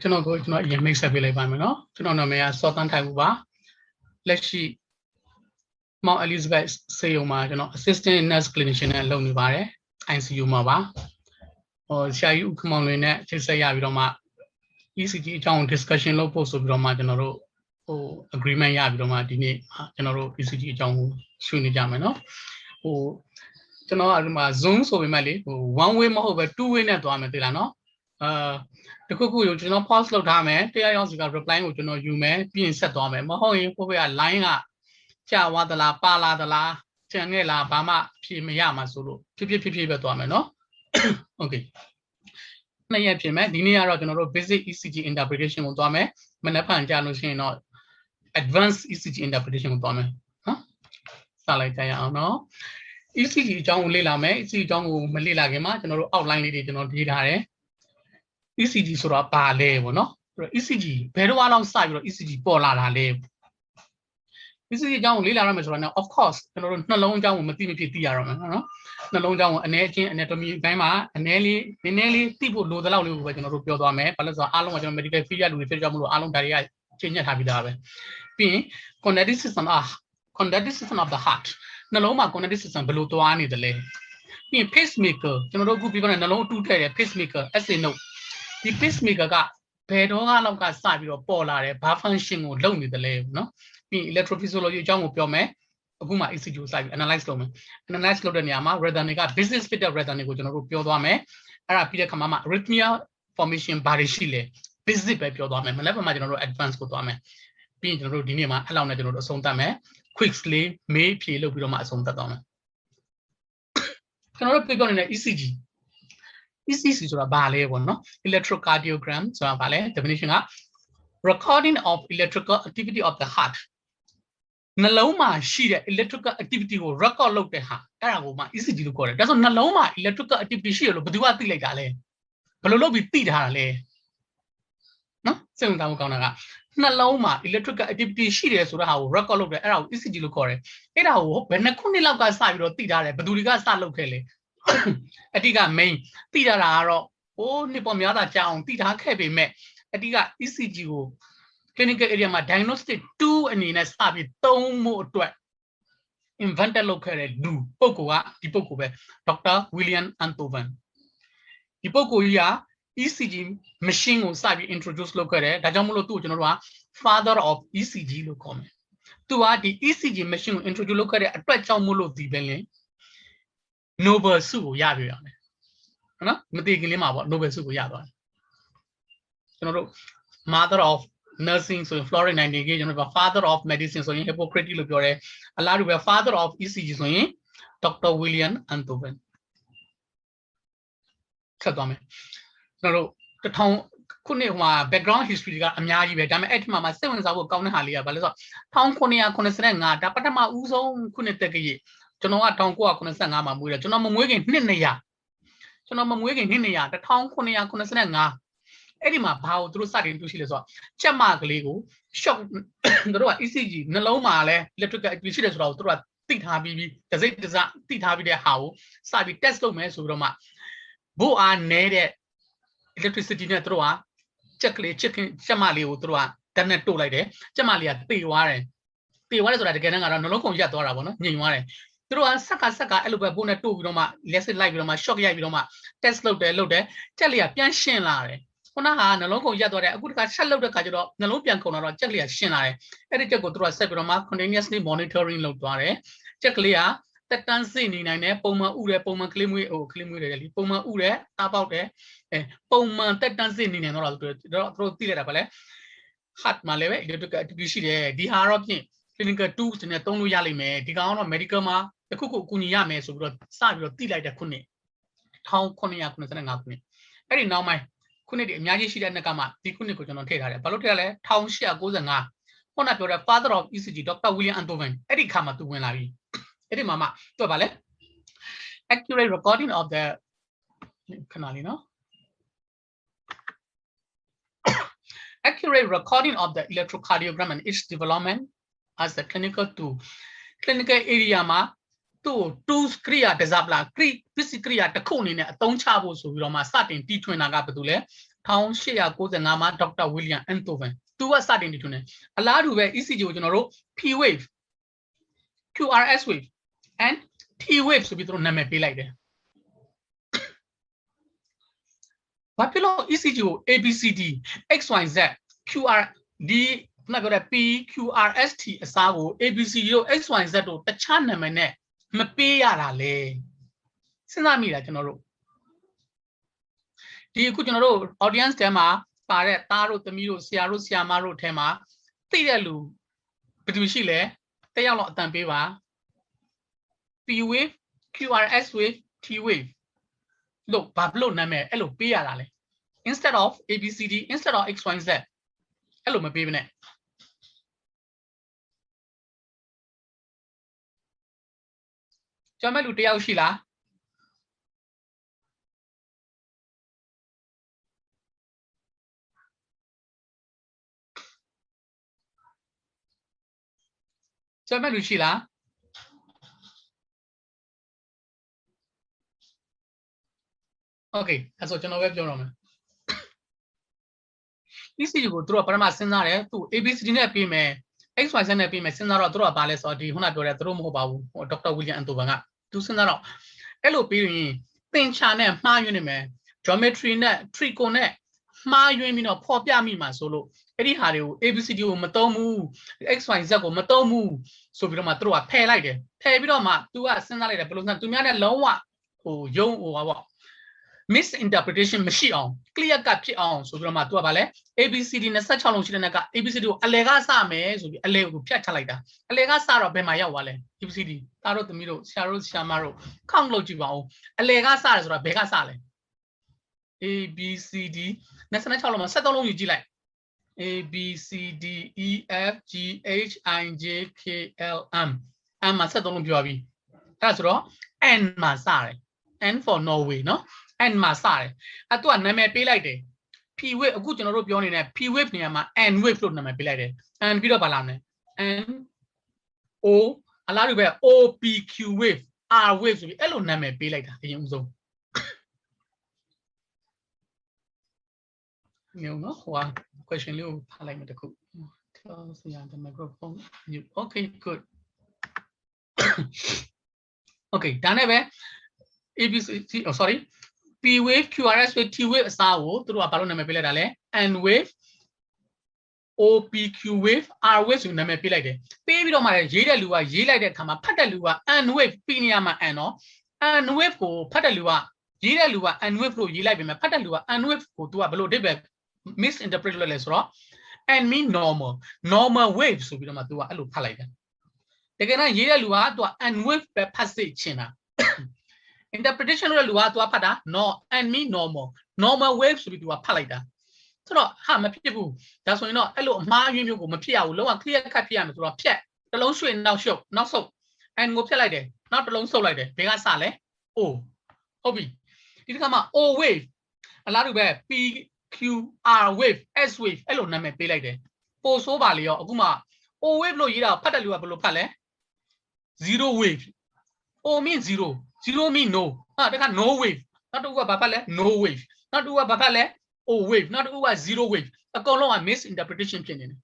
ကျွန်တော်ကိုကျွန်တော်အရင်မိတ်ဆက်ပေးလိုက်ပါမယ်နော်ကျွန်တော်နာမည်ကစောတန်းထိုင်ဦးပါလက်ရှိ Mount Elizabeth ဆေးရုံမှာကျွန်တော် assistant nurse clinician နဲ့လုပ်နေပါတယ် ICU မှာပါဆရာကြီးဦးခမောင်လွင်နဲ့ချိတ်ဆက်ရပြီးတော့မှ ECG အကြောင်း discussion လုပ်ဖို့ဆိုပြီးတော့မှကျွန်တော်တို့agreement ရပြီးတော့မှဒီနေ့ကျွန်တော်တို့ ECG အကြောင်းကိုဆွေးနွေးကြမယ်နော်ကျွန်တော်ဒီမှာ Zoom ဆိုပေမဲ့လေone way မဟုတ်ပဲ two way နဲ့သွားမယ်သိလားနော်တခုခုကိုကျွန်တော် pause လုပ်ထားမယ်တရားရောက်စီက reply ကိုကျွန်တော်ယူမယ်ပြီးရင်ဆက်သွားမယ်မဟုတ်ရင်ကိုယ့်ဘက်က line ကကြာသွားသလားပါလာသလားကျန်ခဲ့လားဘာမှဖြေမရမှာဆိုလို့ဖြည်းပဲသွားမယ်နော် okay နှစ်ရက်ပြင်မယ်ဒီနေ့ကတော့ကျွန်တော်တို့ basic ECG interpretation ကိုသွားမယ်မနက်ဖြန်ကြာလို့ရှိရင်တော့ advanced ECG interpretation ကိုသွားမယ်နော်စလိုက်ကြရအောင်နော် ECG အကြောင်းကိုလေ့လာမယ် ECG အကြောင်းကိုမလေ့လာခင်မှာကျွန်တော်တို့ outline လေးတွေကျွန်တော်ရေးထားတယ် ECG ဆိုတာဘာလဲပေါ့နော် ECG ဘယ်တော့မှစပြီးတော့ ECG ပေါ်လာတာလဲ ECG အကြောင်းကိုလေ့လာရမယ်ဆိုတာနဲ့ of course ကျွန်တော်တို့နှလုံးအကြောင်းကိုမသိမဖြစ်သိရတော့မယ်နော်နှလုံးအကြောင်းကိုအနေချင်း anatomy ဘက်မှာအနေလေးနည်းနည်းလေးသိဖို့လိုသလောက်လေးကိုပဲကျွန်တော်တို့ပြောသွားမယ်ဘာလို့ဆိုတော့အားလုံးကကျွန်တော် medical field လူတွေဖြစ်ကြမလို့အားလုံးဒါတွေကချိန်ညက်ထားပြီးသားပဲပြီးရင် conductive system of the heart နှလုံးမှာ conductive system ဘယ်လိုသွားနေတယ်လဲပြီးရင် pacemaker ကျွန်တော်တို့အခုပြောတဲ့နှလုံးအတူထည့်တဲ့ pacemaker SA node ဒီ pacemaker ကဘယ်တော့လောက်ကစပြီးတော့ပေါ်လာတယ်ဘာ function ကိုလုပ်နေတယ်လဲနော်ပြီး electrophysiology အကြောင်းကိုပြောမယ်အခုမှ ECG ကိုစပြီး analyze လုပ်မယ် analyze လုပ်တဲ့နေရာမှာ rhythm တွေက business fit rhythm တွေကိုကျွန်တော်တို့ပြောသွားမယ်အဲ့ဒါပြီးတဲ့ခါမှာ arrhythmia formation ဘာတွေရှိလဲ basic ပဲပြောသွားမယ်မနက်ဖြန်မှာကျွန်တော်တို့ advance ကိုသွားမယ်ပြီးရင်ကျွန်တော်တို့ဒီနေ့မှာအဲ့လောက်နဲ့ကျွန်တော်တို့အဆုံးသတ်မယ် quick လေးမေးဖြေလုပ်ပြီးတော့မှအဆုံးသတ်သွားမယ်ကျွန်တော်တို့ပြောနေတဲ့ ECG ဆိုတာဘာလဲပေါ့နော် electrocardiogram ဆိုတာဘာလဲ definition က recording of electrical activity of the heart နှလုံးမှာရှိတဲ့ electrical activity ကို record လုပ်တဲ့ဟာအဲ့ဒါကိုမှ ECG လို့ခေါ်တယ်ဒါဆိုနှလုံးမှာ electrical activity ရှိရလို့ဘယ်သူကသိလိုက်တာလဲဘယ်လိုလုပ်ပြီးသိထားတာလဲနော်စိတ်ဝင်စားမှုကောင်းတာကနှလုံးမှာ electrical activity ရှိတယ်ဆိုတဲ့ဟာကို record လုပ်တယ်အဲ့ဒါကို ECG လို့ခေါ်တယ်အဲ့ဒါကိုဘယ်နှစ်ခုနှစ်လောက်ကစပြီးတော့သိထားတယ်ဘယ်သူတွေကစလုပ်ခဲ့လဲအတိက main သိထားတာကတော့နှစ်ပေါ်များတာကြာအောင်သိထားခဲ့ပေမဲ့အတိက ECG ကို clinical area မှာ diagnostic tool အနေနဲ့စပြီးသုံးဖို့အတွက် invented လုပ်ခဲ့တဲ့လူပုဂ္ဂိုလ်ကဒီပုဂ္ဂိုလ်ပဲ Dr. William Einthoven ဒီပုဂ္ဂိုလ်ကြီးက ECG machine ကိုစပြီး introduce လုပ်ခဲ့တယ်ဒါကြောင့်မလို့သူ့ကိုကျွန်တော်တို့က father of ECG လို့ခေါ်မယ်သူကဒီ ECG machine ကို introduce လုပ်ခဲ့တဲ့အတွက်ကြောင့်မလို့ဒီပဲလေ Nobel ဆုကိုရပြရတယ်နော်မသိခင်လေးမှာပေါ့ Nobel ဆုကိုရသွားတယ်ကျွန်တော်တို့ mother of nursing ဆိုရင် Florence Nightingale ကျွန်တော်တို့ father of medicine ဆိုရင် Hippocrates လို့ပြောတယ်အလားတူပဲ father of ECG ဆိုရင် Dr. William Einthoven ဆက်သွားမယ်ကျွန်တော်တို့ခုနှစ်ဟိုမှာ background history ကအများကြီးပဲဒါပေမဲ့အဲ့ဒီမှာစိတ်ဝင်စားဖို့ကောင်းတဲ့ဟာလေးကဘာလဲဆိုတော့1985ဒါပထမဦးဆုံးခုနှစ်တက္ကရာကျွန်တော်က1985မှာမွေးတယ်ကျွန်တော်မမွေးခင်နှစ်200ကျွန်တော်မမွေးခင်နှစ်200 1985အဲ့ဒီမှာဘာကိုသူတို့စတင်တွေ့ရှိလဲဆိုတော့ကြက်မကလေးကို shock သူတို့က ECG နှလုံးမှာလဲ electrical activity ရှိတယ်ဆိုတော့သူတို့ကသိထားပြီးတစိမ့်တစသိထားပြီးတဲ့ဟာကိုစပြီး test လုပ်မယ်ဆိုပြီးတော့မှဘို့အားနေတဲ့ electricity နဲ့သူတို့ကကြက်ကလေးကြက်မလေးကိုသူတို့ကဓာတ်နဲ့တို့လိုက်တယ်ကြက်မလေးကတေသွားတယ်ဆိုတာတကယ်တမ်းကတော့နှလုံးကုန်ရက်သွားတာပေါ့နော်ညင်သွားတယ်သူတို့ကဆက်ကအဲ့လိုပဲဘို့နဲ့တို့ပြီးတော့မှ lesson လိုက်ပြီးတော့မှ shock ရိုက်ပြီးတော့မှ test လုပ်တယ်ကြက်လေးကပြန်ရှင်းလာတယ်ခုနကနှလုံးကုန်ရက်သွားတယ်အခုတခါဆက်လုပ်တဲ့ခါကျတော့နှလုံးပြန်ကုန်တော့ကြက်ကလေးကရှင်းလာတယ်အဲ့ဒီကြက်ကိုသူတို့ကဆက်ပြီးတော့မှ continuously monitoring လုပ်သွားတယ်ကြက်ကလေးကတက်တန်းစိနေနိုင်တယ်ပုံမှန်ဥတယ်ပုံမှန်ကလေးမွေးတယ်လေပုံမှန်ဥတယ်တားပေါက်တယ်ပုံမှန်တက်တန်းစိနေနိုင်တော့သူတို့သိလိုက်တာပါလေ heart မှာလည်းပဲ electrical activity ရှိတယ်ဒီဟာတော့ဖြင့် clinical tools နဲ့သုံးလို့ရလိမ့်မယ်ဒီကောင်ကတော့ medical မှာတခုခုအကူအညီရမယ်ဆိုပြီးတော့စပြီးတော့သိလိုက်တဲ့ခုနှစ်1985ခုနှစ်အဲ့ဒီနောက်ပိုင်းခုနှစ်ဒီအများကြီးရှိတဲ့နှစ်ကမှဒီခုနှစ်ကိုကျွန်တော်ထည့်ထားတယ်ဘာလို့ထည့်ရလဲ1895ခုနပြောတဲ့ father of ECG Dr. William Einthoven အဲ့ဒီခါမှာသူဝင်လာပြီအဲ့ဒီမှာမှသူကဗာလဲ accurate recording of the ခဏလေးနော် accurate recording of the electrocardiogram and its development as the clinical area မှာသူ့ tools ကိရိယာ develop လာပစ္စည်းကိရိယာတစ်ခုအနေနဲ့အသုံးချဖို့ဆိုပြီးတော့မှစတင်တီးထွင်တာကဘာလို့လဲ Town share goes the Nama Dr. William Antoven. Two are starting to ne. A lot of ECG general P wave, QRS wave, and T waves to be thrown Name like that. Papillon ECG ABCD XYZ QRD not P QRST Asago ABCD XYZ to the channel mane Mapia le. Sinamira general. The good general audience tema, Pare, Taro, Tamiro, Siaro, Siamaro tema, Tialu, Petushile, Tayalo Tampiva, P wave, QRS wave, T wave. Look, Pablo Name, hello, Piarale. Instead of ABCD, instead of X, Y, Z. Hello, my baby. Jamalu Tiao Shila. Jamalu Shila. Okay, that's what you know. Web journal. This is you go through a Parama scenario to ABCD net payment, XYZ net payment, scenario through a palace or the Hunabura through mobile or Dr. William Antobanga. To scenario. Hello, Piri, Pin Channel, my unime, geometry net, trico net, my unimino, pop yamima solo. Eddie Hario, ABCD, Matomu, XYZ, Matomu, so we don't throw a pair like it. Pay Vidoma, do a scenario, but to me a low or young or misinterpretation machine clear cut on so grama to bale ABCD na sa chalong sila naga ABCD ko alega sa me so ale ko phyat chat လိုက်တာ alega sa ro be ma yaw wa le ABCD ta ro tami ro sia ro siama ro count လုပ်ကြည့်ပါဦး alega sa လဲဆိုတော့ဘယ်ကစလဲ ABCD 26လုံးမှာ73လုံးယူကြည့်လိုက် ABCD EF GH IJ KLM M မှာ73လုံးပြောပြီအဲ့ဒါဆိုတော့ N မှာစတယ် N for Norway เนาะN မှာစတယ်အဲ့သူကနာမည်ပေးလိုက်တယ် P wave အခုကျွန်တော်တို့ပြောနေတဲ့ P wave နေရာမှာ N wave လို့နာမည်ပေးလိုက်တယ် N ပြီးတော့ဗာလာမယ် N O အလားတူပဲ OPQ wave R wave ဆိုပြီးအဲ့လိုနာမည်ပေးလိုက်တာအရင်ဦးဆုံးမျိုးနော်ဟို question လေးကိုဖတ်လိုက်မယ်တခု close the microphone okay good okay ဒါနဲ့ပဲ ABC oh sorry P wave QRS wave T wave အစားကိုသူတို့ကဘာလို့နာမည်ပေးလိုက်တာလဲ N wave OPQ wave R wave ဆိုနာမည်ပေးလိုက်တယ်ပေးပြီးတော့မှရေးတဲ့လူကရေးလိုက်တဲ့အခါမှာဖတ်တဲ့လူက N wave ပြီးနေရမှာ N နော် N wave ကိုဖတ်တဲ့လူကရေးတဲ့လူက N wave လို့ရေးလိုက်ပြီမဲ့ဖတ်တဲ့လူက N wave ကိုသူကဘယ်လိုအဓိပ္ပာယ် misinterpret လုပ်လဲဆိုတော့ N mean normal wave ဆိုပြီးတော့မှသူကအဲ့လိုဖတ်လိုက်တယ်တကယ်တော့ရေးတဲ့လူကသူက N wave ပဲဖတ်စေချင်တာinterpretation လို့လူကသူကဖတ်တာ no and me normal wave ဆိုပြီးသူကဖတ်လိုက်တာဆိုတော့ဟာမဖြစ်ဘူးဒါဆိုရင်တော့အဲ့လိုအမှားအယွင်းမျိုးကိုမဖြစ်ရဘူးလုံးဝ clear cut ဖြစ်ရမယ်ဆိုတော့ဖြတ်တစ်လုံးရွှေ့နောက်ရှုပ်နောက်ဆုပ် and ကိုဖြတ်လိုက်တယ်နောက်တစ်လုံးဆုပ်လိုက်တယ်ဘယ်ကစလဲ O ဟုတ်ပြီဒီတစ်ခါမှာ O wave အလားတူပဲ P Q R wave S wave အဲ့လိုနာမည်ပေးလိုက်တယ်ပို့ဆိုးပါလေရောအခုမှ O wave လို့ရေးတာဖတ်တဲ့လူကဘယ်လိုဖတ်လဲ zero wave O mean zero mean no တခါ no wave နောက်တစ်ခုကဘာဖတ်လဲ no wave နောက်တစ်ခုကဘာဖတ်လဲ O wave နောက်တစ်ခုက zero wave အကုန်လုံးက misinterpretation ဖြစ်နေတယ်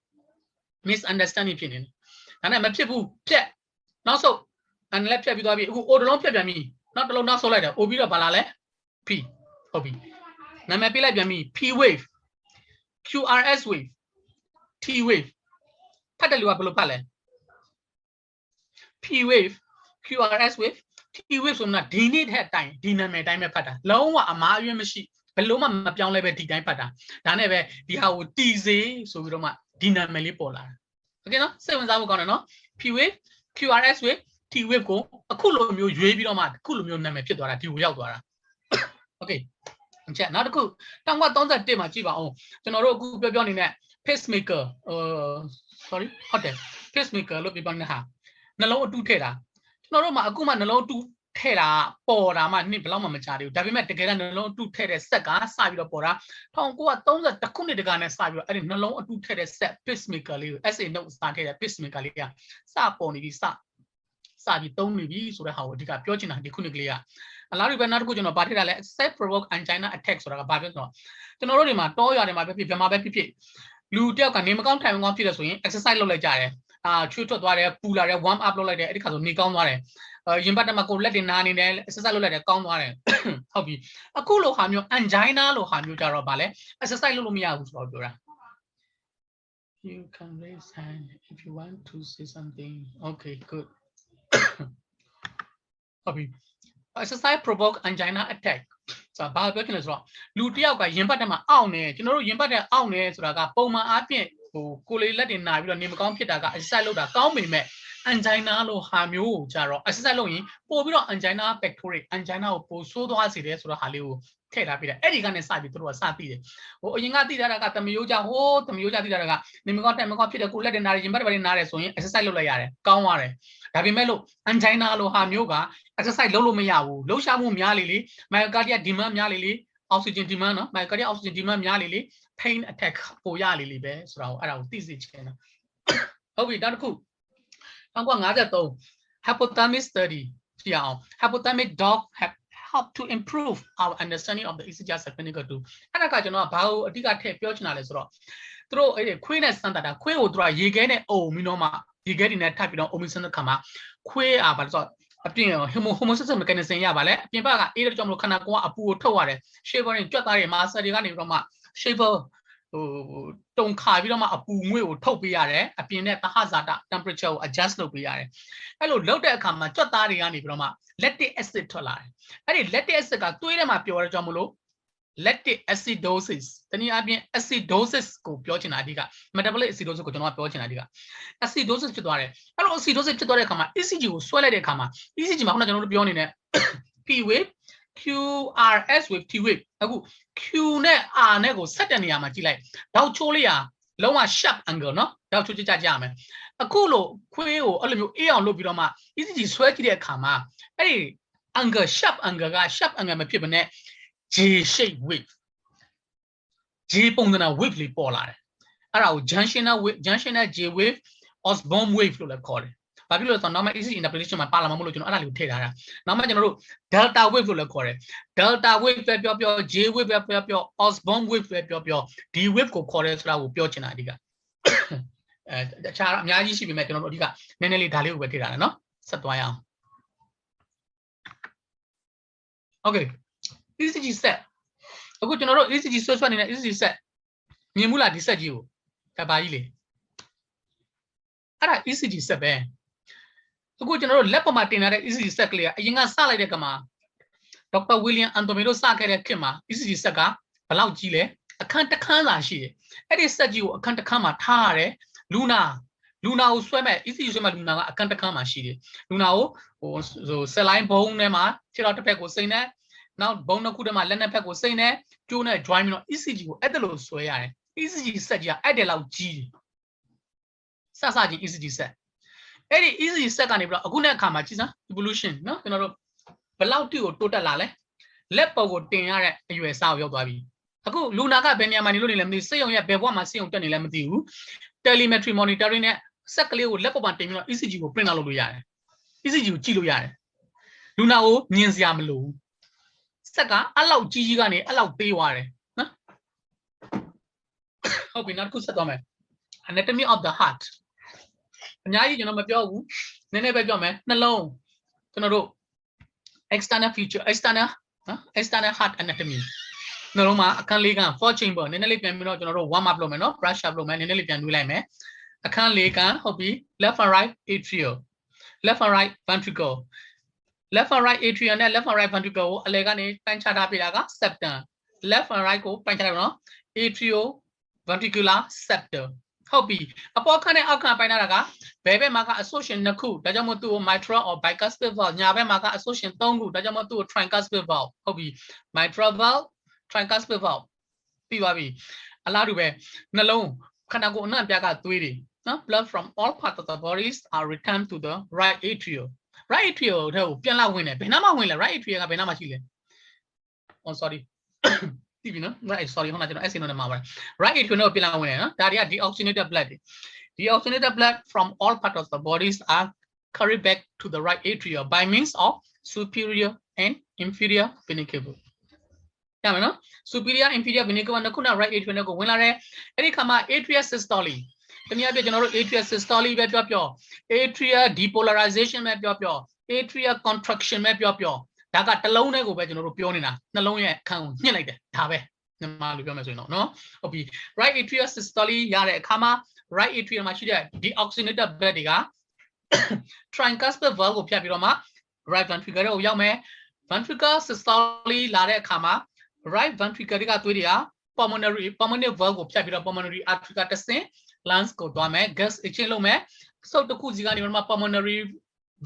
misunderstanding ဖြစ်နေတယ်ဒါနဲ့မဖြစ်ဘူးဖြတ်နောက်ဆုံးအန်လည်းဖြတ်ပြီးသွားပြီအခု O တစ်လုံးဖြတ်ပြန်ပြီနောက်တစ်လုံးနောက်ဆုပ်လိုက်တယ် O ပြီးတော့ဘာလာလဲ P ဟုတ်ပြီနာမည်ပေးလိုက်ပြန်ပြီ P wave QRS wave T wave ဖတ်တယ်လူကဘယ်လိုဖတ်လဲ P wave QRS wave T wave ဆိုတာဒီနေ့ထက်တိုင်ဒီနာမည်တိုင်းပဲဖတ်တာလုံးဝအမှားအယွင်းမရှိဘယ်လို့မှမပြောင်းလဲပဲဒီတိုင်းဖတ်တာဒါနဲ့ပဲဒီဟာကိုတီစေဆိုပြီးတော့မှဒီနာမည်လေးပေါ်လာတာโอเคနော်စိတ်ဝင်စားဖို့ကောင်းတယ်နော် P wave QRS wave T wave ကိုအခုလိုမျိုးရွေးပြီးတော့မှအခုလိုမျိုးနာမည်ဖြစ်သွားတာဒီကိုရောက်သွားတာโอเคချက်နောက်တစ်ခု1931မှာကြည့်ပါအောင်ကျွန်တော်တို့အခုပြောနေတဲ့ pacemaker sorry ဟုတ်တယ် pacemaker လို့ပြောနေတာနှလုံးအတူထည့်တာကျွန်တော်တို့မှာအခုမှနှလုံးအတူထည့်တာပေါ်တာမှနှစ်ဘယ်လောက်မှမချသေးဘူးဒါပေမဲ့တကယ်တမ်းနှလုံးအတူထည့်တဲ့ဆက်ကစပြီးတော့ပေါ်တာ1930ခုနှစ်တကနဲ့စပြီးတော့အဲ့ဒီနှလုံးအတူထည့်တဲ့ဆက် pacemaker လေးကို SA note စထည့်တဲ့ pacemaker လေးကစပေါ်နေပြီစ Sabi Tong Nibi, so how did I pure in the Kuniklia. A lot of another good party except provoke angina attacks or a babble. To know my toy or my baby, my baby. Lu tell can name account time on Peter swing, exercise low like Jare. Chuto Dware, Pula, warm up like the Edicas of Nikon Ware. Yimbatamako let in Nani, exercise like a count ware. Hobby. A cool hamio, angina, lo hamio jaro ballet, exercise lumia was Barbara. You can raise hand if you want to say something. Okay, good. Hobby. Exercise provoke angina attack. So, Barbara is wrong. Lutia got Yimbatama out there. You know, Yimbata out there, so I got Poma Api, who could let in Navi, name computer, a silo that call me. Angina lo hamio jaro. Exercise loin, Pobilo angina pectoris, angina or sodo acid, or Halio. Terapia, any kind of side through a sapi. Oh, you got the other got the Mioja, oh, the Mioja, the other. Nimigot and Mocopita could let in Narjim, but in Nares, exercise loyare, Kaumare. Tabimelo, angina lo hamioga, exercise lolo meawu, lo shamu mialili, myocardia demand mialili, oxygen demand, myocardia oxygen demand mialili, pain attack for yalili, so around this channel. Oh, we done cool. I'm going to hypothalamus study. Yeah, hypothalamus dog have helped to improve our understanding of the ECG clinical too. And I got you know about a diga tape as well. Through a queen as standard, a quay will try you get it. Oh, minoma, you get in that type, you know, omission kama, quay about a thing, homosexual mechanism, yabale, Pimpaga, either John Kanakwa, a poor toward, shaver in Jotari, Master Rigani Roma, shaver. Don't carve it on a boom will topiare, a pinnet hazard temperature adjust no piare. Hello, loader come a Jotariani Broma, let the acid tolerate. And let the acid got 2 m pure jamulo. Let the acidosis. Then you have acidosis go piotin adiga. Metabolic acidosis go to not piotin adiga. Acidosis to dore. Hello, acidosis to dore kama. ECG swallow de kama. ECG mahona jano pion in P wave, QRS with T wave. Q ne R ne go set any amaji like. Dow cholia, lower sharp angle, no? Dow chuja jame. A coolo, quail, all of you eon lobidoma. ECG sweaty de kama. Hey, angle, sharp angle, my people net. J-shape wave. J-pongana wavely polar. Our junctional J wave, Osborne wave, like call it. Babylon on normal easy interpretation my parliament to another tailor. Normal general delta wave like call it. Delta wave, J wave, Osborne wave, D wave go call it, will be Chinadiga. The child Yaji should be making on Odiga, Nenely Dali with it, no? Satwaya. Okay. ECG set. A good general ECG search one in ECG set. Mimula decide you. Tabaile. Ara ECG set. A good general Lepomatina ECG set clear. A young salad de Kama. Dr. William Antomido Saka Kima, ECG Saka, Palau Chile, a cantakana she. Eddie said you a cantakama tare, Luna. Luna swim at ECG swim at Luna, a cantakama she. Luna, so saline bone, Nema, Chirotapec was saying that. Now, Bona Kudama Lenapec was saying that, Jonah driving on ECG, Edelo Soya, ECG said ya, Edelau G. Sasaji ECG set. Eddie easy second, a good Kamachisa, evolution, no, you know, Palau to total lale, Lepo would think US out your baby. A good Lunaka Benjamin Lunim, say on your Bewama say on 10 telemetry monitoring, secondly, would Lepoman ECG will bring a Luya. ECG Chiluya. Lunao, Nianziamlu. Saka, allow Gigani, allow Beware. Hope we not good settlement. Anatomy of the heart. Nyai, you know, my bill, never go, man, alone. External feature, external heart anatomy. No, I can't leak on 4 chamber, Nenelli can warm up low, no, brush up low, man, Nenelli can do like I can't leak on hobby, left and right atrial, left and right ventricle. Left and right atrium and left and right ventricle, Allegani, Panchadapiaga, septum. Left and right go, Panchadano, atrio, ventricular septum. Hobby. A pocket outcome by Naraga, Baby Maka association Naku, Dajamotu, mitral or bicuspid valve, Yabe Maka association Tongu, Dajamotu, tricuspid valve. Hobby. Mitral valve, tricuspid valve. Pivavi. Allowed to wear Nalo, Kanago Nampiaga 3D. Blood from all parts of the bodies are returned to the right atrium. Right atrium, Piala winner, Benama winner, right atrium, Benama Chile. Oh, sorry. Right, sorry, I see no matter. Right atrium, no Piala winner, that deoxygenated blood. Deoxygenated blood from all parts of the bodies are carry back to the right atria by means of superior and inferior vena cava. Superior inferior vena cava na kuna right atria na ko win la de edi khama atria systole တနည်းအားဖြင့်ကျွန်တော်တို့ atria systole ပဲပြောပြော atria depolarization ပဲပြောပြော atria contraction ပဲပြောပြောဒါကတစ်လုံးနဲ့ကိုပဲကျွန်တော်တို့ပြောနေတာနှလုံးရဲ့အခန်းကိုညှစ်လိုက်တယ်ဒါပဲမြန်မာလိုပြောမယ်ဆိုရင်တော့နော်ဟုတ်ပြီ right atria systole ရတဲ့အခါမှာ right atria မှာရှိတဲ့ deoxygenated blood တွေက tricuspid valve ကိုဖြတ်ပြီးတော့မှ right ventricle ကိုရောက်မယ် ventricle systole လာတဲ့အခါမှာ right ventricle ကသွေးတွေက pulmonary valve ကိုဖြတ်ပြီးတော့ pulmonary artery ကတစ်ဆင့် lungs ကိုသွားမယ် gas exchange လုပ်မယ်စုပ်တစ်ခုစီကနေမှ pulmonary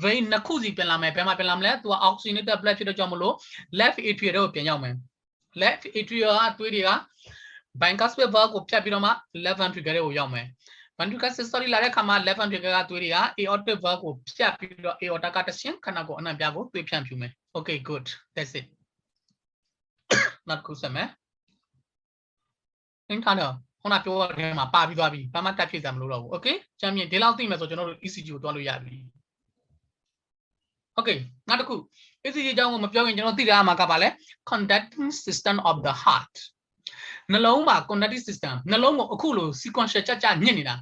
vein နှစ်ခုစီပြန်လာမယ်ဘယ်မှာပြန်လာမလဲသူက oxygenated blood ဖြစ်တော့ကြောင့်မလို့ left atria ကိုပြန်ရောက်မယ် left atria ကသွေးတွေက bicuspid valve ကိုဖြတ်ပြီးတော့မှ left ventricle ကိုရောက်မယ် ventricle systole လာတဲ့အခါမှာ left ventricle ကသွေးတွေက aortic valve ကိုဖြတ်ပြီးတော့ aorta ကတစ်ဆင့်ခန္ဓာကိုယ်အနှံ့ပြားကိုသွေးဖြန့်ဖြူမယ် okay good that's it နောက်တစ်ခုဆက်မယ်အင်းထားတော့ခုနပြောတဲ့မှာပါပြီးသွားပြီဘာမှတက်ဖြစ်စရာမလိုတော့ဘူး okay ကျမ်းမြင့်ဒီလောက်သိမယ်ဆိုကျွန်တော်တို့ ECG ကိုတွားလို့ရပြီ okay နောက်တစ်ခု ECG အကြောင်းကိုမပြောရင်ကျွန်တော်သိရမှာကပါလဲ conducting system of the heart နှလုံးမှာ conducting system နှလုံးကိုအခုလို sequential ကြညစ်နေတာ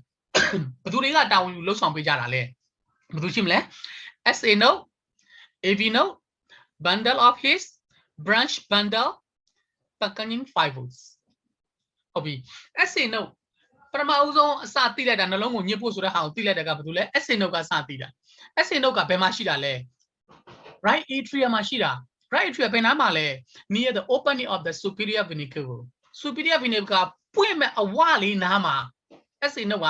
ဘယ်သူတွေကတာဝန်ယူလှုပ်ဆောင်ပေးကြတာလဲဘယ်သူရှိမလဲ SA node AV node bundle of His branch bundle Purkinje fibers ဟုတ်ပြီ SA node ပထမအဦးဆုံးအစသိလိုက်တာနှလုံးကိုညစ်ဖို့ဆိုတဲ့ဟာကိုသိလိုက်တာကဘာလို့လဲ SA node ကစသိတာ SA node ကဘယ်မှာရှိတာလဲ right atria မှာရှိတာ right atria ဘယ်နားမှာလဲ near the opening of the superior vena cava superior vena cava ပွင့်မဲ့အဝလေးနားမှာ SA node က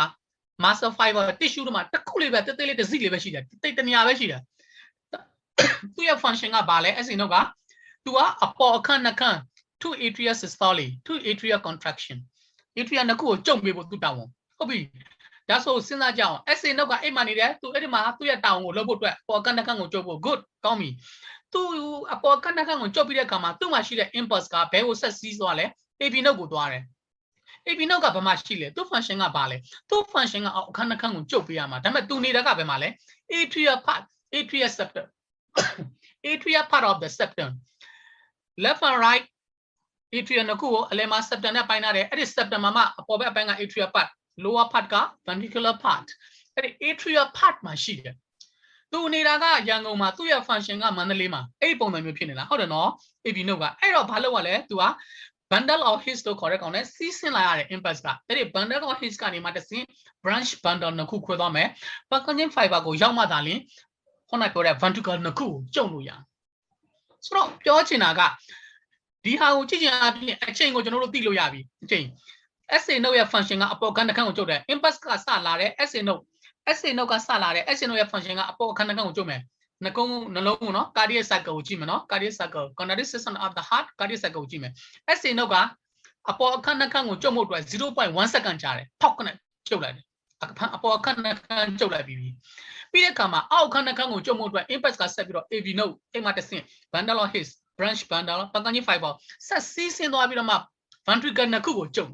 muscle fiber tissue တို့မှာတစ်ခုလေးပဲတိတ်တိတ်လေးတစ်စီလေးပဲရှိတယ်တိတ်တနေရာပဲရှိတယ်သူ့ရဲ့ function ကဘာလဲ SA node ကသူကအပေါ်အခန်းနှခန်း two atria systole two atria contraction atria နှစ်ခုကိုကျုံပေးဖို့သူ့တာဝန်ဟုတ်ပြီဒါဆိုစဉ်းစားကြအောင် SA node ကအိမ်မှာနေတယ်သူအဲ့ဒီမှာသူ့ရဲ့တာဝန်ကိုလုပ်ဖို့အတွက်ပေါ်အခန်းနှခန်းကိုကျုပ်ဖို့ good ကောင်းပြီသူအပေါ်အခန်းနှခန်းကိုကျုပ်ပြီးတဲ့အခါမှာသူ့မှာရှိတဲ့ impulse ကဘယ်ကိုဆက်စီးသွားလဲ AV node ကိုသွားတယ် AV node ကဘယ်မှာရှိလဲသူ့ function ကဘာလဲသူ့ function ကအခန်းနှခန်းကိုကျုပ်ပေးရမှာဒါပေမဲ့သူနေတာကဘယ်မှာလဲ atria part atria septum atria part of the septum left and right atria နှစ်ခုကိုအလယ်မှာ septum နဲ့ပိုင်းထားတယ်အဲ့ဒီ septum မှာအပေါ်ဘက်အပိုင်းက atria part lower part က ventricular part အဲ့ဒီ atria part မှာရှိတယ်သူနေတာကရန်ကုန်မှာသူ့ရဲ့ function ကမန္တလေးမှာအဲ့ဒီပုံစံမျိုးဖြစ်နေတာဟုတ်တယ်နော် AV node ကအဲ့တော့ဘာလုပ်ရလဲသူက bundle of His လို့ခေါ်တဲ့ကောင်နဲ့စီးဆင်းလာရတဲ့ impulse ကအဲ့ဒီ bundle of His ကနေမှတစ်ဆင့် branch bundle နှစ်ခုခွဲသွားမယ် Purkinje fiber ကိုရောက်မှသာလျှင်ခုနပြောတဲ့ ventricle နှစ်ခုကိုကျုံလို့ရဆိုတော့ပြောချင်တာကဒီဟာကိုကြည့်ချင်အပြင်အချိန်ကိုကျွန်တော်တို့သိလို့ရပြီအချိန် SA node ရဲ့ function ကအပေါ်ခန်းတစ်ခန်းကိုကျုပ်တယ် impulse ကစလာတဲ့ SA node ကစလာတဲ့ SA node ရဲ့ function ကအပေါ်ခန်းတစ်ခန်းကိုကျုပ်မယ်နှလုံးကိုနော် cardiac cycle ကိုကြည့်မယ်နော် cardiac cycle conducting system of the heart cardiac cycle ကိုကြည့်မယ် SA node ကအပေါ်အခန်းနှခန်းကိုကျုပ်ဖို့အတွက် 0.1 second ကြာတယ်ဖောက်ကနေကျုပ်လိုက်တယ်အပေါ်အခန်းနှခန်းကျုပ်လိုက်ပြီးတဲ့အခါမှာအောက်အခန်းနှခန်းကိုကျုပ်ဖို့အတွက် impulse ကဆက်ပြီးတော့ AV node အိမ်မှာတစ်ဆင့် bundle of His branch bundle Purkinje fiber ဆက်စီးဆင်းသွားပြီးတော့မှ ventricle နှစ်ခုကိုကျုပ်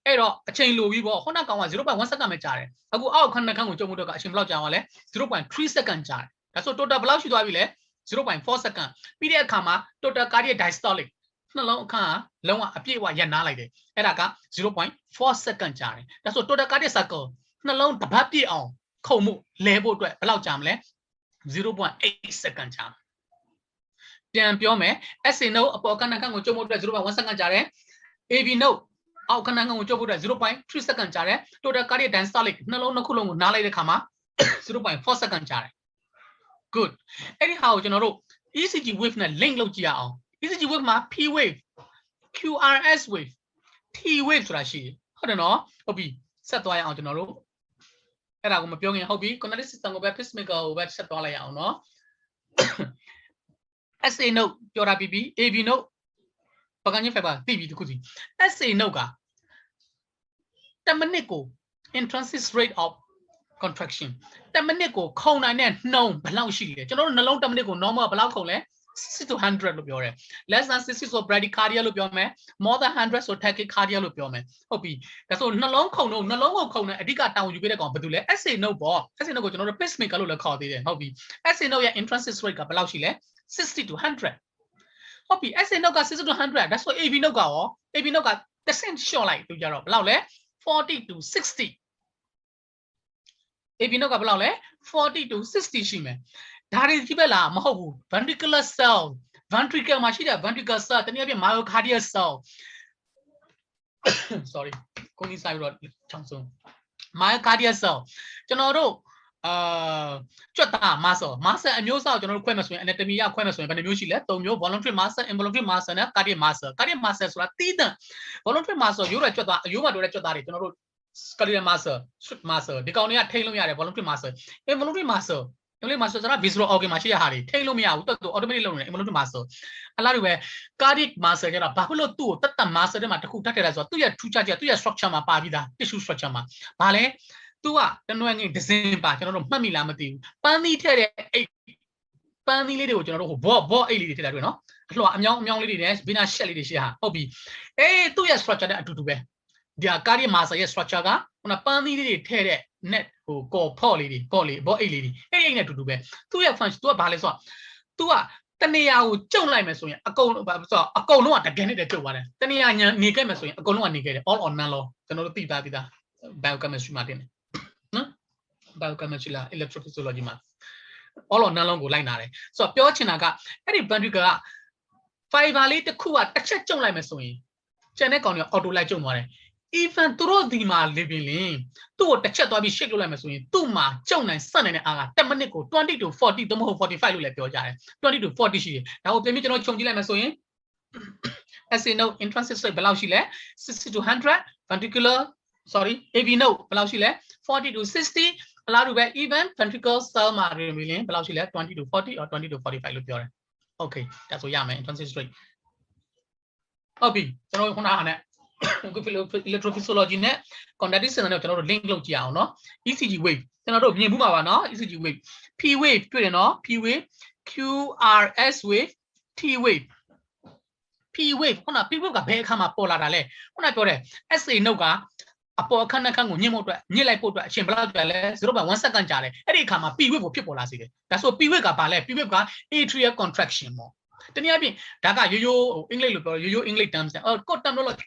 အဲ့တော့အချိန်လိုပြီးပေါ့ခုနကောင်က 0.1 second ပဲကြာတယ်အခုအောက်အခန်းနှခန်းကိုကျုပ်ဖို့အတွက်ကအချိန်ဘယ်လောက်ကြာမှာလဲ 0.3 second ကြာတယ်ဒါဆို total ဘယ်လောက်ရှိသွားပြီလဲ 0.4 second ပြီးတဲ့အခါမှာ total cardiac diastolic နှလုံးအခန်းကလုံးဝအပြည့်အဝရပ်နားလိုက်တယ်အဲ့ဒါက 0.4 second ကြာတယ်ဒါဆို total cardiac cycle နှလုံးတစ်ပတ်ပြည့်အောင်ခုန်မှုလဲဖို့အတွက်ဘယ်လောက်ကြာမလဲ 0.8 second ကြာပြန်ပြောမယ် SA node အပေါ်ခန်းနှခန်းကိုကျုပ်ဖို့အတွက် 0.1 second ကြာတယ် AV node အောက်ခန်းနှခန်းကိုကျုပ်ဖို့အတွက် 0.3 second ကြာတယ် total cardiac diastolic နှလုံးနှစ်ခုလုံးကိုနားလိုက်တဲ့အခါမှာ 0.4 second ကြာတယ် good အဲ့ဒီဟာကိုကျွန်တော်တို့ ECG wave နဲ့ link လုပ်ကြည့်ရအောင် ECG wave မှာ P wave QRS wave T wave ဆိုတာရှိတယ်ဟုတ်တယ်နော်ဟုတ်ပြီဆက်သွားရအောင်ကျွန်တော်တို့အဲ့ဒါကိုမပြောခင်ဟုတ်ပြီ conducting system ကိုပဲ pacemaker ကိုပဲဆက်သွားလိုက်ရအောင်နော် SA node ပြောတာပြီးပြီ AV node Purkinje fiber သိပြီတခုစီ SA node က10မိနစ်ကို intrinsic rate of contraction 10မိနစ်ကိုခုန်နိုင်တဲ့နှုန်းဘယ်လောက်ရှိလဲကျွန်တော်တို့နှလုံး10မိနစ်ကို normal ဘယ်လောက်ခုန်လဲ 60 to 100 လို့ပြောတယ် less than 60 ဆို bradycardia လို့ပြောမယ် more than 100 ဆို tachycardia လို့ပြောမယ်ဟုတ်ပြီဒါဆိုနှလုံးခုန်တော့နှလုံးကိုခုန်တဲ့အဓိကတောင်းယူပေးတဲ့ကောင်ဘာတူလဲ SA node ပေါ့ SA node ကိုကျွန်တော်တို့ pacemaker လို့လည်းခေါ်သေးတယ်ဟုတ်ပြီ SA node ရဲ့ intrinsic rate ကဘယ်လောက်ရှိလဲ 60 to 100 ဟုတ်ပြီ SA node က 60 to 100ဒါဆို AB node ကရော AB node က% short လိုက်လို့ကြတော့ဘယ်လောက်လဲ 40 to 60 AB node ကဘယ်လောက်လဲ 40 to 60 ရှိမယ်ဒါတွေကြည့်ပဲလားမဟုတ်ဘူး ventricular cell ventricle မှာရှိတဲ့ ventricular cell တနည်းအားဖြင့် myocardial cell sorry ကိုကြီးဆိုင်ပြီးတော့ချောင်းစုံ myocardial cell ကျွန်တော်တို့ကြွက်သား muscle အမျိုးအစားကိုကျွန်တော်တို့ခွဲမယ်ဆိုရင် anatomy ရခွဲမယ်ဆိုရင်ဘယ်နှမျိုးရှိလဲ၃မျိုး voluntary muscle involuntary muscle နဲ့ cardiac muscle ဆိုတာတီးတန့် voluntary muscle ရိုးတဲ့ကြွက်သားအရိုးမှာတွေ့တဲ့ကြွက်သားတွေကျွန်တော်တို့ skeletal muscle ဒီကောင်တွေကထိန်းလို့ရတယ် voluntary muscle involuntary muscle ဆိုတာ visceral organ မှာရှိတဲ့ဟာတွေထိန်းလို့မရဘူးတော်တော် automatic လုပ်နေတယ် involuntary muscle အလားတူပဲ cardiac muscle ကျတော့ဘာဖြစ်လို့သူ့ကိုတတ်တတ် muscle တွေမှာတစ်ခုတတ်တယ်လဲဆိုတော့သူ့ရဲ့ထူးခြားချက်သူ့ရဲ့ structure မှာပါပြီးသား tissue structure မှာဘာလဲသူကတနွယ်ငင်ဒဇင်ပါကျွန်တော်တို့မှတ်မိလားမသိဘူးပန်းသီးထည့်တဲ့အိတ်ပန်းသီးလေးတွေကိုကျွန်တော်တို့ဟိုဘော့အိတ်လေးတွေထည့်လိုက်တွေ့နော်အလှော်အမြောင်းလေးတွေနဲ့ vena shed လေးတွေရှိတာဟုတ်ပြီသူ့ရဲ့ structure နဲ့အတူတူပဲဒီ cardiac muscle ရဲ့ structure ကခုနပန်းသီးလေးတွေထည့်တဲ့ net ဟိုကော်ဖော့လေးတွေဘော့အိတ်လေးတွေအဲ့ဒီအိတ်နဲ့အတူတူပဲသူ့ရဲ့ function သူကဘာလဲဆိုတော့သူကတနေရာကိုကျုံလိုက်မယ်ဆိုရင်အကုန်လုံးကတကယ်နဲ့ကျုပ်သွားတယ်တနေရာညာနေခဲ့မယ်ဆိုရင်အကုန်လုံးကနေခဲ့တယ် all or none လို့ကျွန်တော်တို့သိသား biochemistry မှာတင်တယ်နော် biochemistry လား electrophysiology မှာ all or none လုံးကိုလိုက်နာတယ်ဆိုတော့ပြောချင်တာကအဲ့ဒီ ventricle က fiber လေးတစ်ခုကတစ်ချက်ကျုံလိုက်မယ်ဆိုရင်ကျန်တဲ့ကောင်တွေက auto လိုက်ကျုံသွားတယ် even သူတို့ဒီမှာ living လင်းသူ့ကိုတစ်ချက်သွားပြီး shake လုပ်လိုက်မယ်ဆိုရင်သူ့မှာကျုံနိုင်စက်နိုင်တဲ့အားက10မိနစ်ကို20 to 40သို့မဟုတ်45လို့လည်းပြောကြတယ်20 to 40ရှိတယ်ဒါကိုပြန်ပြီးကျွန်တော်ခြုံကြည့်လိုက်မယ်ဆိုရင် SA node intrinsic rate ဘယ်လောက်ရှိလဲ60 to 100 ventricular AB node ဘယ်လောက်ရှိလဲ40 to 60အလားတူပဲ even ventricle cell မှာ living လင်းဘယ်လောက်ရှိလဲ20 to 40 or 20 to 45လို့ပြောတယ် okay ဒါဆိုရမယ် intrinsic rate ဟုတ်ပြီကျွန်တော်ခုနကနဲ့electrophysiology နဲ့ conductive signal နဲ့ကျွန်တော်တို့ link လုပ်ကြည့်အောင်เนาะ ECG wave ကျွန်တော်တို့မြင်မှုပါပါเนาะ ECG wave P wave တွေ့တယ်เนาะ P wave QRS wave T wave P wave ခုန P wave ကဘယ်အခါမှာပေါ်လာတာလဲခုနပြောတယ် SA node ကအပေါ်အခန်းနှခန်းကိုညှစ်လိုက်ဖို့အတွက်အချိန်ဘယ်လောက်ကြာလဲ 0.1 second ကြာတယ်အဲ့ဒီအခါမှာ P wave ကိုဖြစ်ပေါ်လာစေတယ်ဒါဆို P wave ကဘာလဲ P wave က atrial contraction ပေါ့တနည်းအားဖြင့်ဒါကရိုးအင်္ဂလိပ်လို့ပြောရိုးအင်္ဂလိပ် terms နဲ့ကို terminology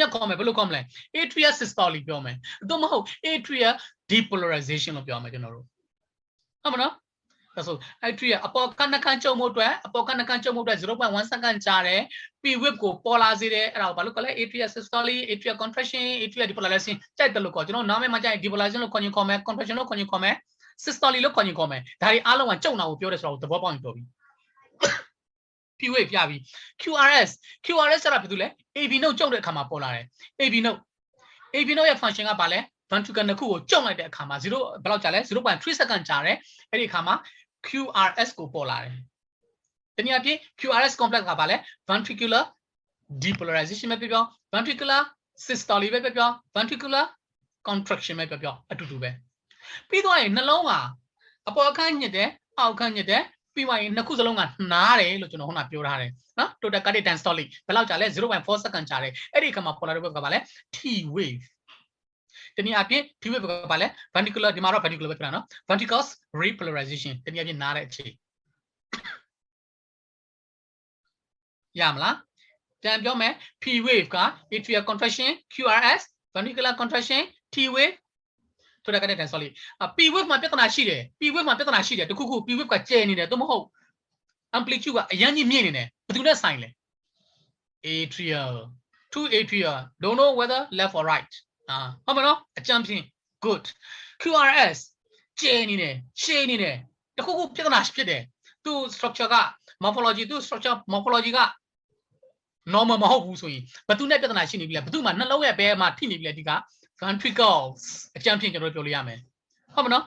နဲ့ခေါ်မယ်ဘယ်လိုခေါ်မလဲ atrial systole ပြောမယ်သို့မဟုတ် atrial depolarization လို့ပြောမယ်ကျွန်တော်တို့ဟုတ်မနော်ဒါဆို atrial အပေါ်ခန်းနှခန်းကျုံမှုအတွက် 0.1 second ကြာတယ် P wave ကိုပေါ်လာစေတယ်အဲ့ဒါကိုဘာလို့ခေါ်လဲ atrial systole atrial contraction atrial depolarization ကြိုက်တယ်လို့ခေါ်ကျွန်တော်နားမည်မှာကြိုက် depolarization လို့ခေါ်မယ် contraction လို့ခေါ်မယ် systole လို့ခေါ်မယ်ဒါတွေအားလုံးကကျုံတာကိုပြောတယ်ဆိုတော့သဘောပေါက်ရင်ပြောပြီP wave ပြပြီ QRS ဆိုတာဘာလဲ AB node ကျုံတဲ့အခါမှာပေါ်လာတယ် AB node ရဲ့ function ကဘာလဲ ventricle နှစ်ခုကိုကျုံလိုက်တဲ့အခါမှာ0ဘယ်လောက်ကြာလဲ 0.3 second ကြာတယ်အဲ့ဒီအခါမှာ QRS ကိုပေါ်လာတယ်တနည်းအားဖြင့် QRS complex ကဘာလဲ ventricular depolarization ပဲပြော ventricular systole ပဲပြော ventricular contraction ပဲပြောအတူတူပဲပြီးတော့ရင်နှလုံးကအပေါ်အခန်းညစ်တယ်အောက်အခန်းညစ်တယ်ပြီးမှရင်နှစ်ခုစလုံးကနားတယ်လို့ကျွန်တော်ခုနပြောထားတယ်နော် total cardiac diastolic ဘယ်လောက်ကြာလဲ 0.4 second ကြာတယ်အဲ့ဒီအခါမှာ polar wave ကဘာလဲ T wave တနည်းအားဖြင့် T wave ကဘာလဲ ventricular ဒီမှာတော့ ventricular ပဲပြောတာနော် ventricles repolarization တနည်းအားဖြင့်နားတဲ့အချိန်ရမလားပြန်ပြောမယ် P wave က atrial contraction QRS ventricular contraction T wave total cardiac diastolic P wave မှာပြဿနာရှိတယ်တခုခု P wave ကကျဲနေတယ်သို့မဟုတ် amplitude ကအရင်ကြီးမြင့်နေတယ်ဘယ်သူနဲ့ဆိုင်လဲ atrial to atrial don't know whether left or right ဟုတ်မနော်အကြမ်းဖြင့် good QRS ကျဲနေတယ်ရှည်နေတယ်တခုခုပြဿနာဖြစ်တယ်သူ structure က morphology သူ structure morphology က normal မဟုတ်ဘူးဆိုရင်ဘယ်သူနဲ့ပြဿနာရှိနေပြီလဲဘယ်သူမှနှလုံးရဲ့ဘဲမှာထိနေပြီလဲဒီက ventricles အကြမ်းဖြင့်ကျွန်တော်ပြောလို့ရမယ်ဟုတ်မနော်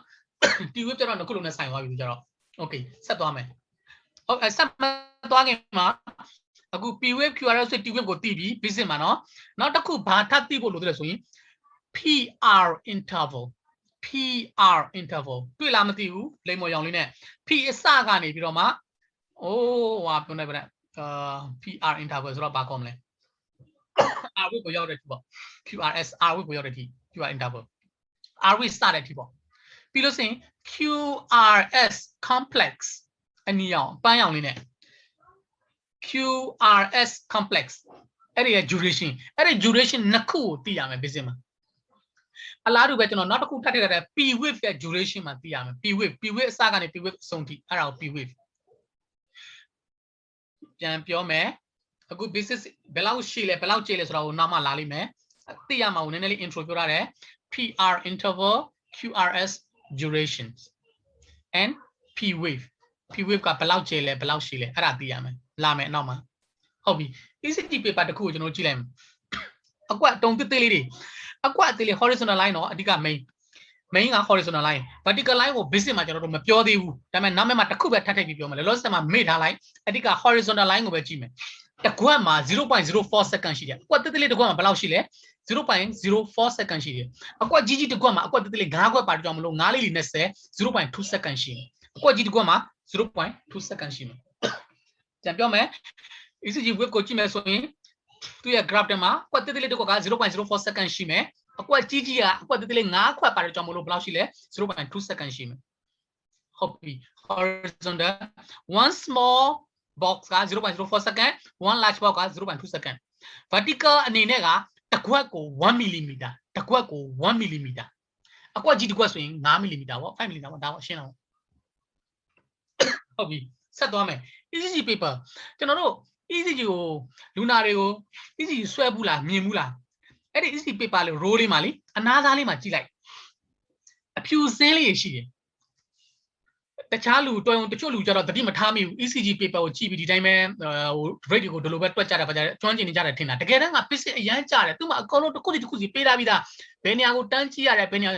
T wave ကျတော့နှစ်ခုလုံးနဲ့ဆိုင်သွားပြီကြတော့ okay ဆက်သွားမယ်ဟုတ်ဆက်သွားခင်မှာအခု P wave QRS T wave ကိုသိပြီ basic မှာနော်နောက်တစ်ခုဘာထပ်သိဖို့လိုသေးလဲဆိုရင် PR interval PR interval တွေ့လားမသိဘူးလိမ္မော်ရောင်လေးနဲ့ P အစကနေပြီးတော့မှဟာပြောနေပါနဲ့PR interval ဆိုတော့ဘာကောမလဲ R width ကိုရောက်တဲ့အထိပေါ့ QRS R width ကိုရောက်တဲ့အထိ QR interval R width စတဲ့အထိပေါ့ပြီးလို့ဆိုရင် QRS complex အနီရောင်ပန်းရောင်လေးနဲ့ QRS complex အဲ့ဒီရဲ့ duration အဲ့ဒီ duration နှစ်ခုကိုသိရမယ် basic မှာအလားတူပဲကျွန်တော်နောက်တစ်ခုထပ်ထည့်ရတဲ့ P width ရဲ့ duration မှာသိရမယ် P width အစကနေ P width အဆုံးထိအဲ့ဒါကို P width ပြန်ပြောမယ်အခု basis ဘယ်လောက်ရှိလဲဘယ်လောက်ကျလဲဆိုတာကိုနောက်မှလာလိမ့်မယ်သိရမှာကိုနည်းနည်းလေး intro ပြောရတယ် PR interval QRS durations and P wave ကဘယ်လောက်ကျလဲဘယ်လောက်ရှိလဲအဲ့ဒါသိရမယ်လာမယ်နောက်မှာဟုတ်ပြီ ECG paper တစ်ခုကိုကျွန်တော်ကြည့်လိုက်မယ်အကွက်တုံးသေးလေးတွေအကွက်သေးလေး horizontal line တော့အဓိက main က horizontal line vertical line ကို basic မှာကျွန်တော်တို့မပြောသေးဘူးဒါပေမဲ့နောက်မှာတစ်ခုပဲထပ်ထည့်ပြီးပြောမယ်လောလောဆယ်မှာမေ့ထားလိုက်အဓိက horizontal line ကိုပဲကြည့်မယ်တကွက်မှာ 0.04 second ရှိတယ်အကွက်သေးလေးတကွက်မှာဘယ်လောက်ရှိလဲ 0.04 second ရှိတယ်အကွက်ကြီးတကွက်မှာအကွက်သေးလေး9ကွက်ပါကြောင့်မလို့9လေး20 0.2 second ရှိတယ်အကွက်ကြီးတကွက်မှာ 0.2 second ရှိမယ်ပြန်ပြောမယ် ECG wave ကိုကြည့်မယ်ဆိုရင်သူရဲ့ graph ထဲမှာအကွက်သေးလေးတကွက်က 0.04 second ရှိမယ်အကွက်ကြီးကအကွက်သေးလေး9ခွက်ပါကြောင့်မလို့ဘယ်လောက်ရှိလဲ 0.2 second ရှိမယ်ဟုတ်ပြီ horizontal one small box က 0.04 second one large box က 0.2 second vertical အနေနဲ့ကတကွက်ကို1 mm တကွက်ကို1 mm အကွက်ကြီးတကွက်ဆိုရင်9 mm ပေါ့5 mm ပေါ့ဒါပေါ့ရှင်းအောင်ဟုတ်ပြီဆက်သွားမယ် ECG paper ကျွန်တော်တို့ ECG ကိုလူနာတွေကို ECG ဆွဲဘူးလားမြင်ဘူးလားအဲ့ဒီ ECG paper လေး row လေးမှာလေအနားသားလေးမှာကြည့်လိုက်အဖြူစင်းလေးရှိတယ်တခြားလူတော်ရုံတချို့လူကြတော့တတိမထားမိဘူး ECG paper ကိုကြည့်ပြီးဒီတိုင်းပဲဟို rate တွေကိုဒီလိုပဲတွက်ကြတာပါကြတယ်ကျွမ်းကျင်နေကြတယ်ထင်တာတကယ်တမ်းက physics အရန်ကြတယ်သူ့မှာအကုန်လုံးတစ်ခုစီပေးထားပြီးသားဘယ်နေရာကိုတန်းကြည့်ရတယ်ဘယ်နေရာ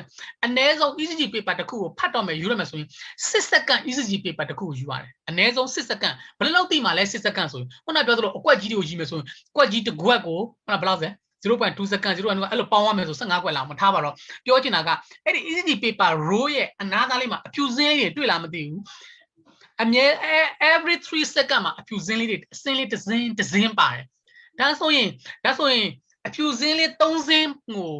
အနည်းဆုံး ECG paper တစ်ခုကိုဖတ်တော့မယ်ယူရမယ်ဆိုရင်6 second ECG paper တစ်ခုကိုယူရတယ်အနည်းဆုံး6 second ဘယ်လောက်တိမှလဲ6 second ဆိုရင်ခုနပြောသလိုအကွက်ကြီးတွေကိုယူမယ်ဆိုရင်အကွက်ကြီးတစ်ကွက်ကိုခုနဘယ်လောက်လဲ0.2 second 0.2အဲ့လိုပေါင်းရမယ်ဆို15ခွက်လောက်မထားပါတော့ပြောချင်တာကအဲ့ဒီ ECG paper row ရဲ့အနားသားလေးမှာအဖြူစင်းလေးတွေတွေ့လားမသိဘူးအမြဲ every 3 second မှာအဖြူစင်းလေးတွေအစင်းလေးတစ်စင်းပါတယ်ဒါဆိုရင်အဖြူစင်းလေး3စင်းကို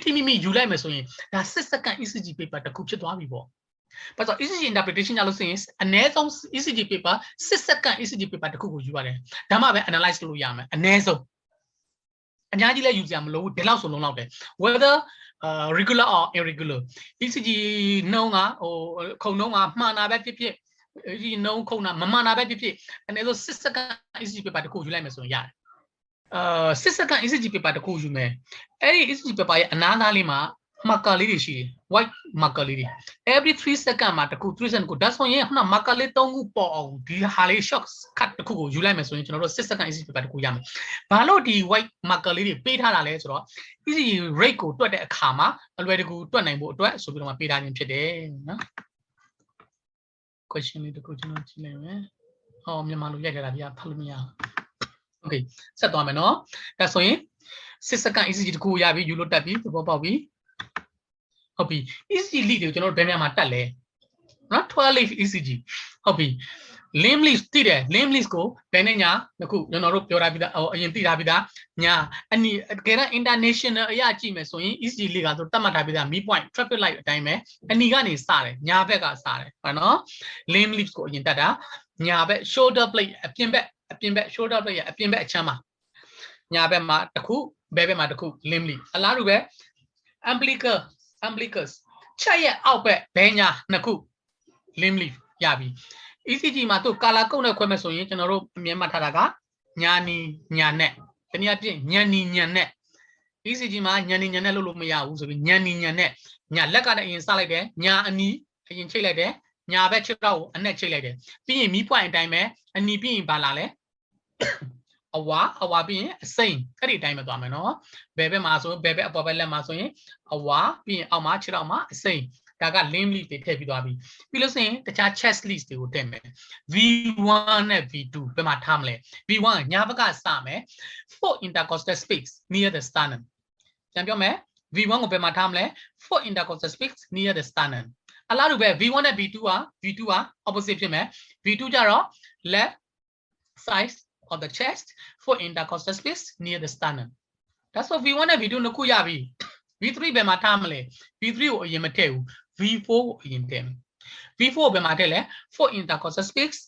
ထိမိယူလိုက်မယ်ဆိုရင်ဒါ6 second ECG paper တစ်ခုဖြစ်သွားပြီပေါ့ဘာလို့ ECG interpretation ကြလို့ဆိုရင်အနည်းဆုံး ECG paper 6 second ECG paper တစ်ခုကိုယူရတယ်ဒါမှပဲ analyze လုပ်လို့ရမယ်အနည်းဆုံးအများကြီးလည်းယူစရာမလိုဘူးဒီလောက်ဆိုလုံးလောက်တယ် whether regular or irregular ECG နှုန်းကခုံနှုန်းကမှန်တာပဲဖြစ်ECG နှုန်းခုံတာမမှန်တာပဲဖြစ်အနည်းဆုံး6 second ECG paper တစ်ခုယူလိုက်မယ်ဆိုရင်ရတယ်6 second ECG paper တစ်ခုယူမယ်အဲ့ဒီ ECG paper ရဲ့အနားသားလေးမှာ marker လေးတွေရှိတယ် white marker လေးတွေ every 3 second မှာတစ်ခု3 second ကိုဒါဆိုရင်ခုန marker လေး3ခုပေါ်အောင်ဒီဟာလေး short cut တစ်ခုကိုယူလိုက်မယ်ဆိုရင်ကျွန်တော်တို့6 second ECG paper တစ်ခုရမယ်ဘာလို့ဒီ white marker လေးတွေပေးထားတာလဲဆိုတော့ ECG rate ကိုတွက်တဲ့အခါမှာအလွယ်တကူတွက်နိုင်ဖို့အတွက်ဆိုပြီးတော့ပေးထားခြင်းဖြစ်တယ်နော် question လေးတစ်ခုကျွန်တော်ကြည့်လိုက်မယ်မြန်မာလိုရိုက်ထားတာပြဖတ်လို့မရဘူး okay ဆက်သွားမယ်နော်ဒါဆိုရင်6 second ECG တစ်ခုရပြီယူလို့တက်ပြီသဘောပေါက်ပြီဟုတ်ပြီ ECG lead ကိုကျွန်တော်တို့ဘယ်နေရာမှာတက်လဲနော်12 leaf ECG ဟုတ်ပြီ limb leaf တည်တယ် limb leaf ကိုဘယ်နဲ့ညာခုကျွန်တော်တို့ပြောထားပြီးသားအရင်သိထားပြီးသားညာအနီတကယ်တော့ international အရာကြည့်မယ်ဆိုရင် ECG lead ကဆိုတတ်မှတ်ထားပြီးသား mid point traffic light အတိုင်းပဲအနီကနေစတယ်ညာဘက်ကစတယ်ဟုတ်နော် limb leaf ကိုအရင်တက်တာညာဘက် shoulder blade အပြင်ဘက် shoulder blade ရဲ့အပြင်ဘက်အချမ်းမှာညာဘက်မှာတစ်ခုဘဲဘက်မှာတစ်ခု limb leaf အလားတူပဲ umbilicus ချက်ရဲ့အောက်ဘက်ဘဲညာနှစ်ခု limb leaf ရပြီ ECG မှာသူ color code နဲ့ခွဲမယ်ဆိုရင်ကျွန်တော်တို့အမြင်မှတ်ထားတာကညာနီညာနဲ့တနည်းအားဖြင့်ညံနီညံနဲ့ ECG မှာညံနီညံနဲ့လုပ်လို့မရဘူးဆိုပြီးညံနီညံနဲ့ညာလက်ကလည်းအရင်စလိုက်တယ်ညာအနီအရင်ချိတ်လိုက်တယ်ညာဘက်ခြေထောက်ကိုအနက်ချိတ်လိုက်တယ်ပြီးရင်မီးပွိုင်အတိုင်းပဲအနီပြီးရင်ဘာလာလဲအဝါပြီးရင်အစိမ့်အဲ့ဒီအတိုင်းပဲသွားမယ်နော်ဘယ်ဘက်မှာဆိုဘယ်ဘက်အပေါ်ဘက်လက်မှာဆိုရင်အဝါပြီးရင်အောက်မှာခြေထောက်မှာအစိမ့်ဒါက limb leaf တွေထည့်ပြီးသွားပြီပြီးလို့ဆိုရင်တခြား chest leaf တွေကိုထည့်မယ် V1 နဲ့ V2 ဘယ်မှာထားမလဲ V1 ညာဘက်ကစမယ် foot intercostal space near the sternum ပြန်ပြောမယ် V1 ကိုဘယ်မှာထားမလဲ foot intercostal space near the sternum အလားတူပဲ V1 နဲ့ V2 က opposite ဖြစ်မယ် V2 ကြတော့ left side of the chest foot intercostal space near the sternum ဒါဆို V1 နဲ့ V2 နှစ်ခုရပြီ V3 ဘယ်မှာထားမလဲ V3 ကိုအရင်မထည့်ဘူး V4 ကိုအရင်ထည့်မယ် V4 ကိုဘယ်မှာထည့်လဲ foot intercostal space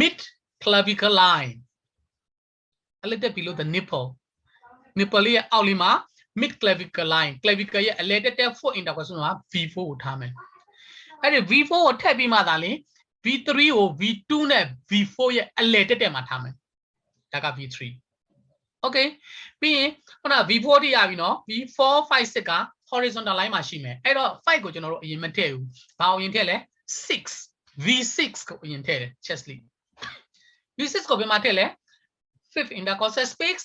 mid clavicle line a little below the nipple ရဲ့အောက်လေးမှာ mid clavicle line clavicle ရဲ့အလယ်တက်တဲ့ foot intercostal က V4 ကိုထားမယ်အဲ့ဒီ V4 ကိုထည့်ပြီးမှသာလေ V3 ကို V2 နဲ့ V4 ရဲ့အလယ်တက်တဲ့မှာထားမယ်ဒါက V3 okay ပြီးရင်ခုန V4 တိရပြီနော် V4 5 6က horizontal line မှာရှိမယ်အဲ့တော့ 5 ကိုကျွန်တော်တို့အရင်မထည့်ဘူးဘာကိုအရင်ထည့်လဲ 6 V6 ကိုအရင်ထည့်တယ် chest lead V6 ကိုဘယ်မှာထည့်လဲ fifth intercostal space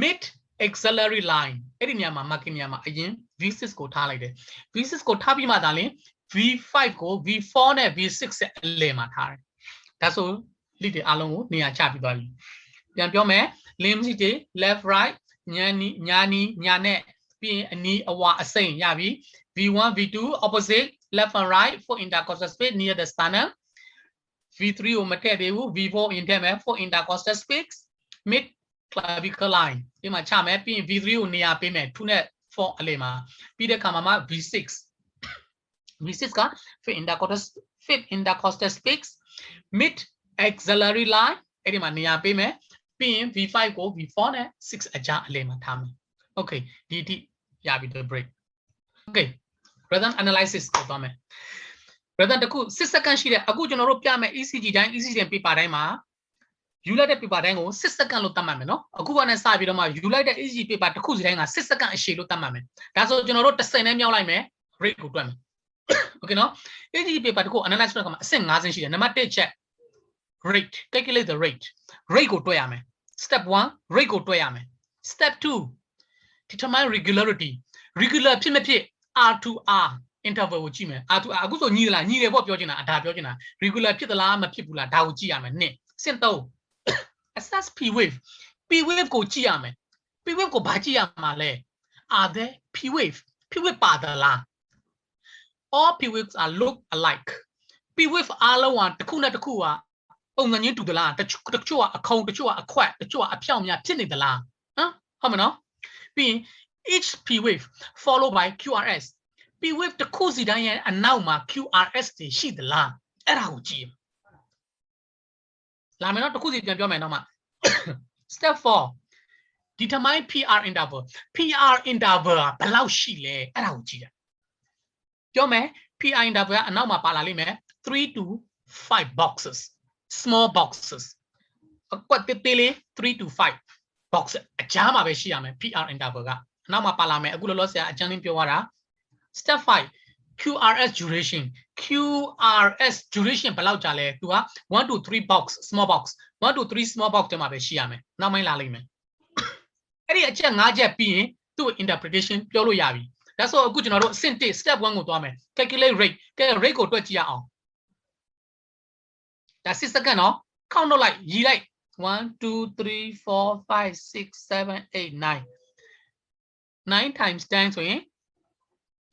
mid axillary line အဲ့ဒီနေရာမှာ marking နေရာမှာအရင် V6 ကိုထားလိုက်တယ် V6 ကိုထားပြီးမှသာလင် V5 ကို V4 နဲ့ V6 ရဲ့အလယ်မှာထားတယ်ဒါဆို lead တွေအားလုံးကိုနေရာချပြီးသွားပြီပြန်ပြောမယ် limb တွေ left right ညာနဲ့ပြီးရင်အနီးအဝအစိမ့်ရပြီ V1 V2 opposite left and right foot intercostal space near the sternum V3 ကိုမထည့်သေးဘူး V4 in ထည့်မယ် foot intercostal space mid clavicle line ဒီမှာချမယ်ပြီးရင် V3 ကိုနေရာပေးမယ်2နဲ့4အလယ်မှာပြီးတဲ့အခါမှာ V6 က fifth intercostal space mid axillary line အဲ့ဒီမှာနေရာပေးမယ်ပြီးရင် V5 ကို V4 နဲ့ 6အကြားအလယ်မှာထားမယ် okay ဒီအထိရပြီ the break okay rhythm analysis ကိုသွားမယ် rhythm တခု6 second ရှိတယ်အခုကျွန်တော်တို့ပြမယ် ECG တိုင်း ECG paper တိုင်းမှာယူလိုက်တဲ့ paper တိုင်းကို6 second လို့သတ်မှတ်မယ်နော်အခုကနဲ့စပြီးတော့မှယူလိုက်တဲ့ ECG paper တစ်ခုစီတိုင်းက6 second အရှည်လို့သတ်မှတ်မယ်ဒါဆိုကျွန်တော်တို့10နဲ့မြောက်လိုက်မယ် rate ကိုတွက်မယ် okay နော် ECG paper တစ်ခု analyze လုပ်တဲ့အခါမှာအဆင့်5ဆင့်ရှိတယ်နံပါတ်1ချက် rate calculate the rate ကိုတွက်ရမယ် step 1 rate ကိုတွက်ရမယ် step 2 determine regularity regular ဖြစ်မဖြစ် R2R interval ကိုကြည့်မယ် R2R အခုဆိုညီသလားညီတယ်ပေါ့ပြောချင်တာဒါပြောချင်တာ regular ဖြစ်သလားမဖြစ်ဘူးလားဒါကိုကြည့်ရမယ်နှစ်ဆင့်3 assess P wave ကိုကြည့်ရမယ် P wave ကိုဘာကြည့်ရမှာလဲ are there P wave ပါသလား all P waves are look alike P wave အားလုံးကတစ်ခုနဲ့တစ်ခုကပုံစံချင်းတူသလားတချို့ကအခုံတချို့ကအခွက်တချို့ကအဖြောင့်များဖြစ်နေသလားဟမ်ဟုတ်မနော်ပြီးရင် each P wave followed by QRS P wave တစ်ခုစီတိုင်းရဲ့အနောက်မှာ QRS တွေရှိသလားအဲ့ဒါကိုကြည့်လာမယ်နော်တစ်ခုစီပြန်ပြောမယ်တော့မှ step 4 determine PR interval ကဘယ်လောက်ရှိလဲအဲ့ဒါကိုကြည့်ရပြောမယ် PR interval ကအနောက်မှာပါလာလိမ့်မယ်3 to 5 boxes small boxes အကွက်တေးလေး3 to 5 box အကြားမှာပဲရှိရမယ် PR interval ကအနောက်မှာပါလာမယ်အခုလောလောဆယ်အကျဉ်းလေးပြောရတာ step 5 QRS duration ဘယ်လောက်ကြာလဲသူက1 to 3 box small box 1 to 3 small box တမှာပဲရှိရမယ်နောက်ပိုင်းလာလိမ့်မယ်အဲ့ဒီအချက်5ချက်ပြီးရင်သူ့ interpretation ပြောလို့ရပြီဒါဆိုအခုကျွန်တော်တို့အဆင့်1 step 1ကိုသွားမယ် calculate rate ကဲ rate ကိုတွက်ကြည့်ရအောင်ဒါ6 second နော် count လုပ်လိုက်ရီလိုက်1 2 3 4 5 6 7 8 9 9 times 10ဆိုရင်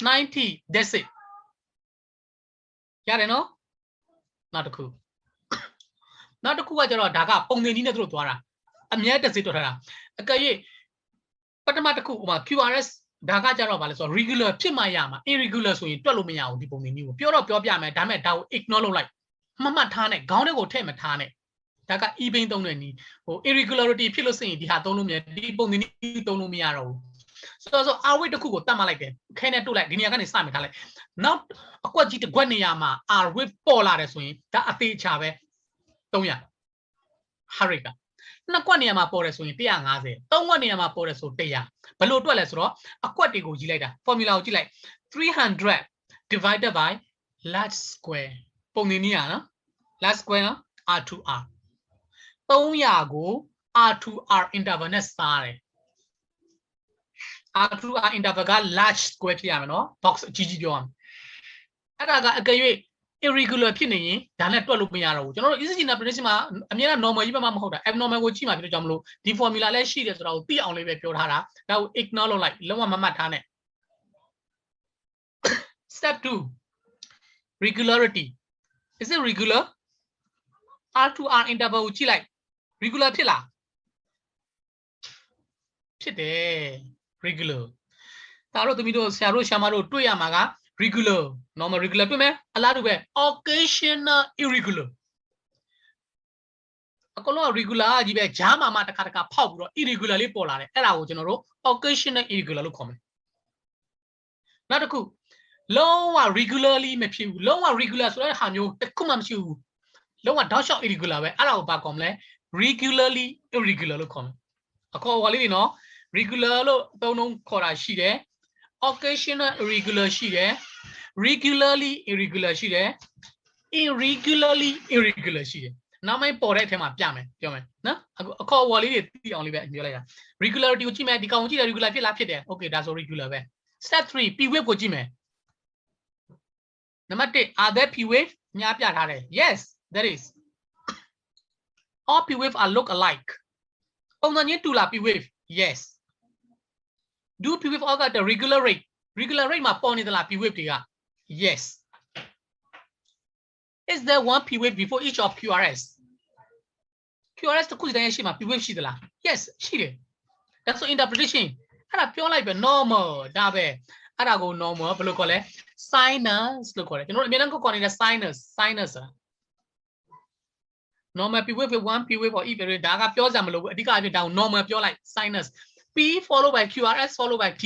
90 that's it ရတယ်နော်နောက်တစ်ခုကကျတော့ဒါကပုံစံနည်းနဲ့သူတို့သွားတာအမြဲတစ်စိတွက်ထားတာအကယ်၍ပထမတစ်ခုဟိုမှာ QRS ဒါကကြတော့ဗာလဲဆိုတော့ regular ဖြစ်မှရမှာ irregular ဆိုရင်တွက်လို့မရဘူးဒီပုံစံနည်းကိုပြောပြမယ်ဒါပေမဲ့ဒါကို ignore လုပ်လိုက်မှတ်ထားနဲ့ခေါင်းထဲကိုထည့်မထားနဲ့ဒါက e-bane သုံးတဲ့နည်းဟို irregularity ဖြစ်လို့ဆိုရင်ဒီဟာသုံးလို့မရဒီပုံစံနည်းသုံးလို့မရတော့ဘူးဆိုတော့ R weight တစ်ခုကိုတတ်မှတ်လိုက်တယ်ခဲနဲ့တုတ်လိုက်ဒီနေရာကနေစမယ်ထားလိုက်နောက်အကွက်ကြီးတစ်ခွက်နေရာမှာ R weight ပေါ်လာတယ်ဆိုရင်ဒါအသေးချာပဲ300 Harry ကနှစ်ကွက်နေရာမှာပေါ်တယ်ဆိုရင်150 သုံးကွက်နေရာမှာပေါ်တယ်ဆို100ဘယ်လိုတွက်လဲဆိုတော့အကွက်တွေကိုကြီးလိုက်တာ formula ကိုကြည့်လိုက်300 divided by large square ပုံနေနည်းနော် large square နော် R2R 300ကို R2R interval နဲ့စားတယ်R2R interval က large square ဖြစ်ရမယ်နော် box အကြီးကြီးပြောရမယ်အဲ့ဒါကအကယ်၍ irregular ဖြစ်နေရင်ဒါနဲ့တွက်လို့မရတော့ဘူးကျွန်တော်တို့ ECG interpretation မှာအမြဲတမ်း normal ကြီးပဲမှမဟုတ်တာ abnormal ကိုကြည့်မှဖြစ်တော့ကြောင့်မလို့ဒီ formula လည်းရှိတယ်ဆိုတော့သိအောင်လေးပဲပြောထားတာဒါကို ignore လုပ်လိုက်လုံးဝမမှတ်ထားနဲ့ step 2 regularity is it regular R to R interval ကိုကြည့်လိုက် regular ဖြစ်လားဖြစ်တယ် regular ဒါတော့သမီးတို့ဆရာတို့ရှာမတို့တွေ့ရမှာက regular normal regular တွေ့မယ်အလားတူပဲ occasional irregular အကုန်လုံး regular ကြီးပဲဂျားမှာတခါဖောက်ပြီးတော့ irregular လေးပေါ်လာတယ်အဲ့ဒါကိုကျွန်တော်တို့ occasional irregular လို့ခေါ်မယ်နောက်တစ်ခုလုံးဝ regularly မဖြစ်ဘူးလုံးဝ regular ဆိုတဲ့ဟာမျိုးတစ်ခုမှမရှိဘူးလုံးဝ down shot irregular ပဲအဲ့ဒါကိုဘာခေါ်မလဲ regularly irregular လို့ခေါ်မယ်အခေါ်အဝေါ်လေးတွေနော် regular လို့သုံးခေါ်တာရှိတယ် occasional irregular ရှိတယ် regularly irregular ရှိတယ် irregularly irregular ရှိတယ်နောက်ပိုင်းပေါ်တဲ့အထက်မှာပြောမယ်နော်အခေါ်အဝေါ်လေးတွေသိအောင်လေးပဲပြောလိုက်တာ regularity ကိုကြည့်မယ်ဒီကောင်ကိုကြည့်တယ် regular ဖြစ်လားဖြစ်တယ် okay ဒါဆို regular ပဲ step 3 p wave ကိုကြည့်မယ်နံပါတ်1 are there p wave များပြထားတယ် yes there is all p wave are look alike ပုံစံချင်းတူလား p wave yes do p wave all got the regular rate မှာပေါ်နေသလား p wave တွေက yes is there one p wave before each of qrs တစ်ခုစီတိုင်းရှိမှာ p wave ရှိသလား yes ရှိတယ် that's so interpretation အဲ့ဒါပြောလိုက်ပဲ normal ဒါပဲအဲ့ဒါကို normal ဘယ်လိုခေါ်လဲ sinus လို့ခေါ်တယ်ကျွန်တော်အများကြီးခေါ်နေတဲ့ sinus ဆိုတာ normal p wave 1 p wave for each period ဒါကပြောစရာမလိုဘူးအဓိကအဖြစ်ဒါကို normal ပြောလိုက် sinus p followed by qrs followed by t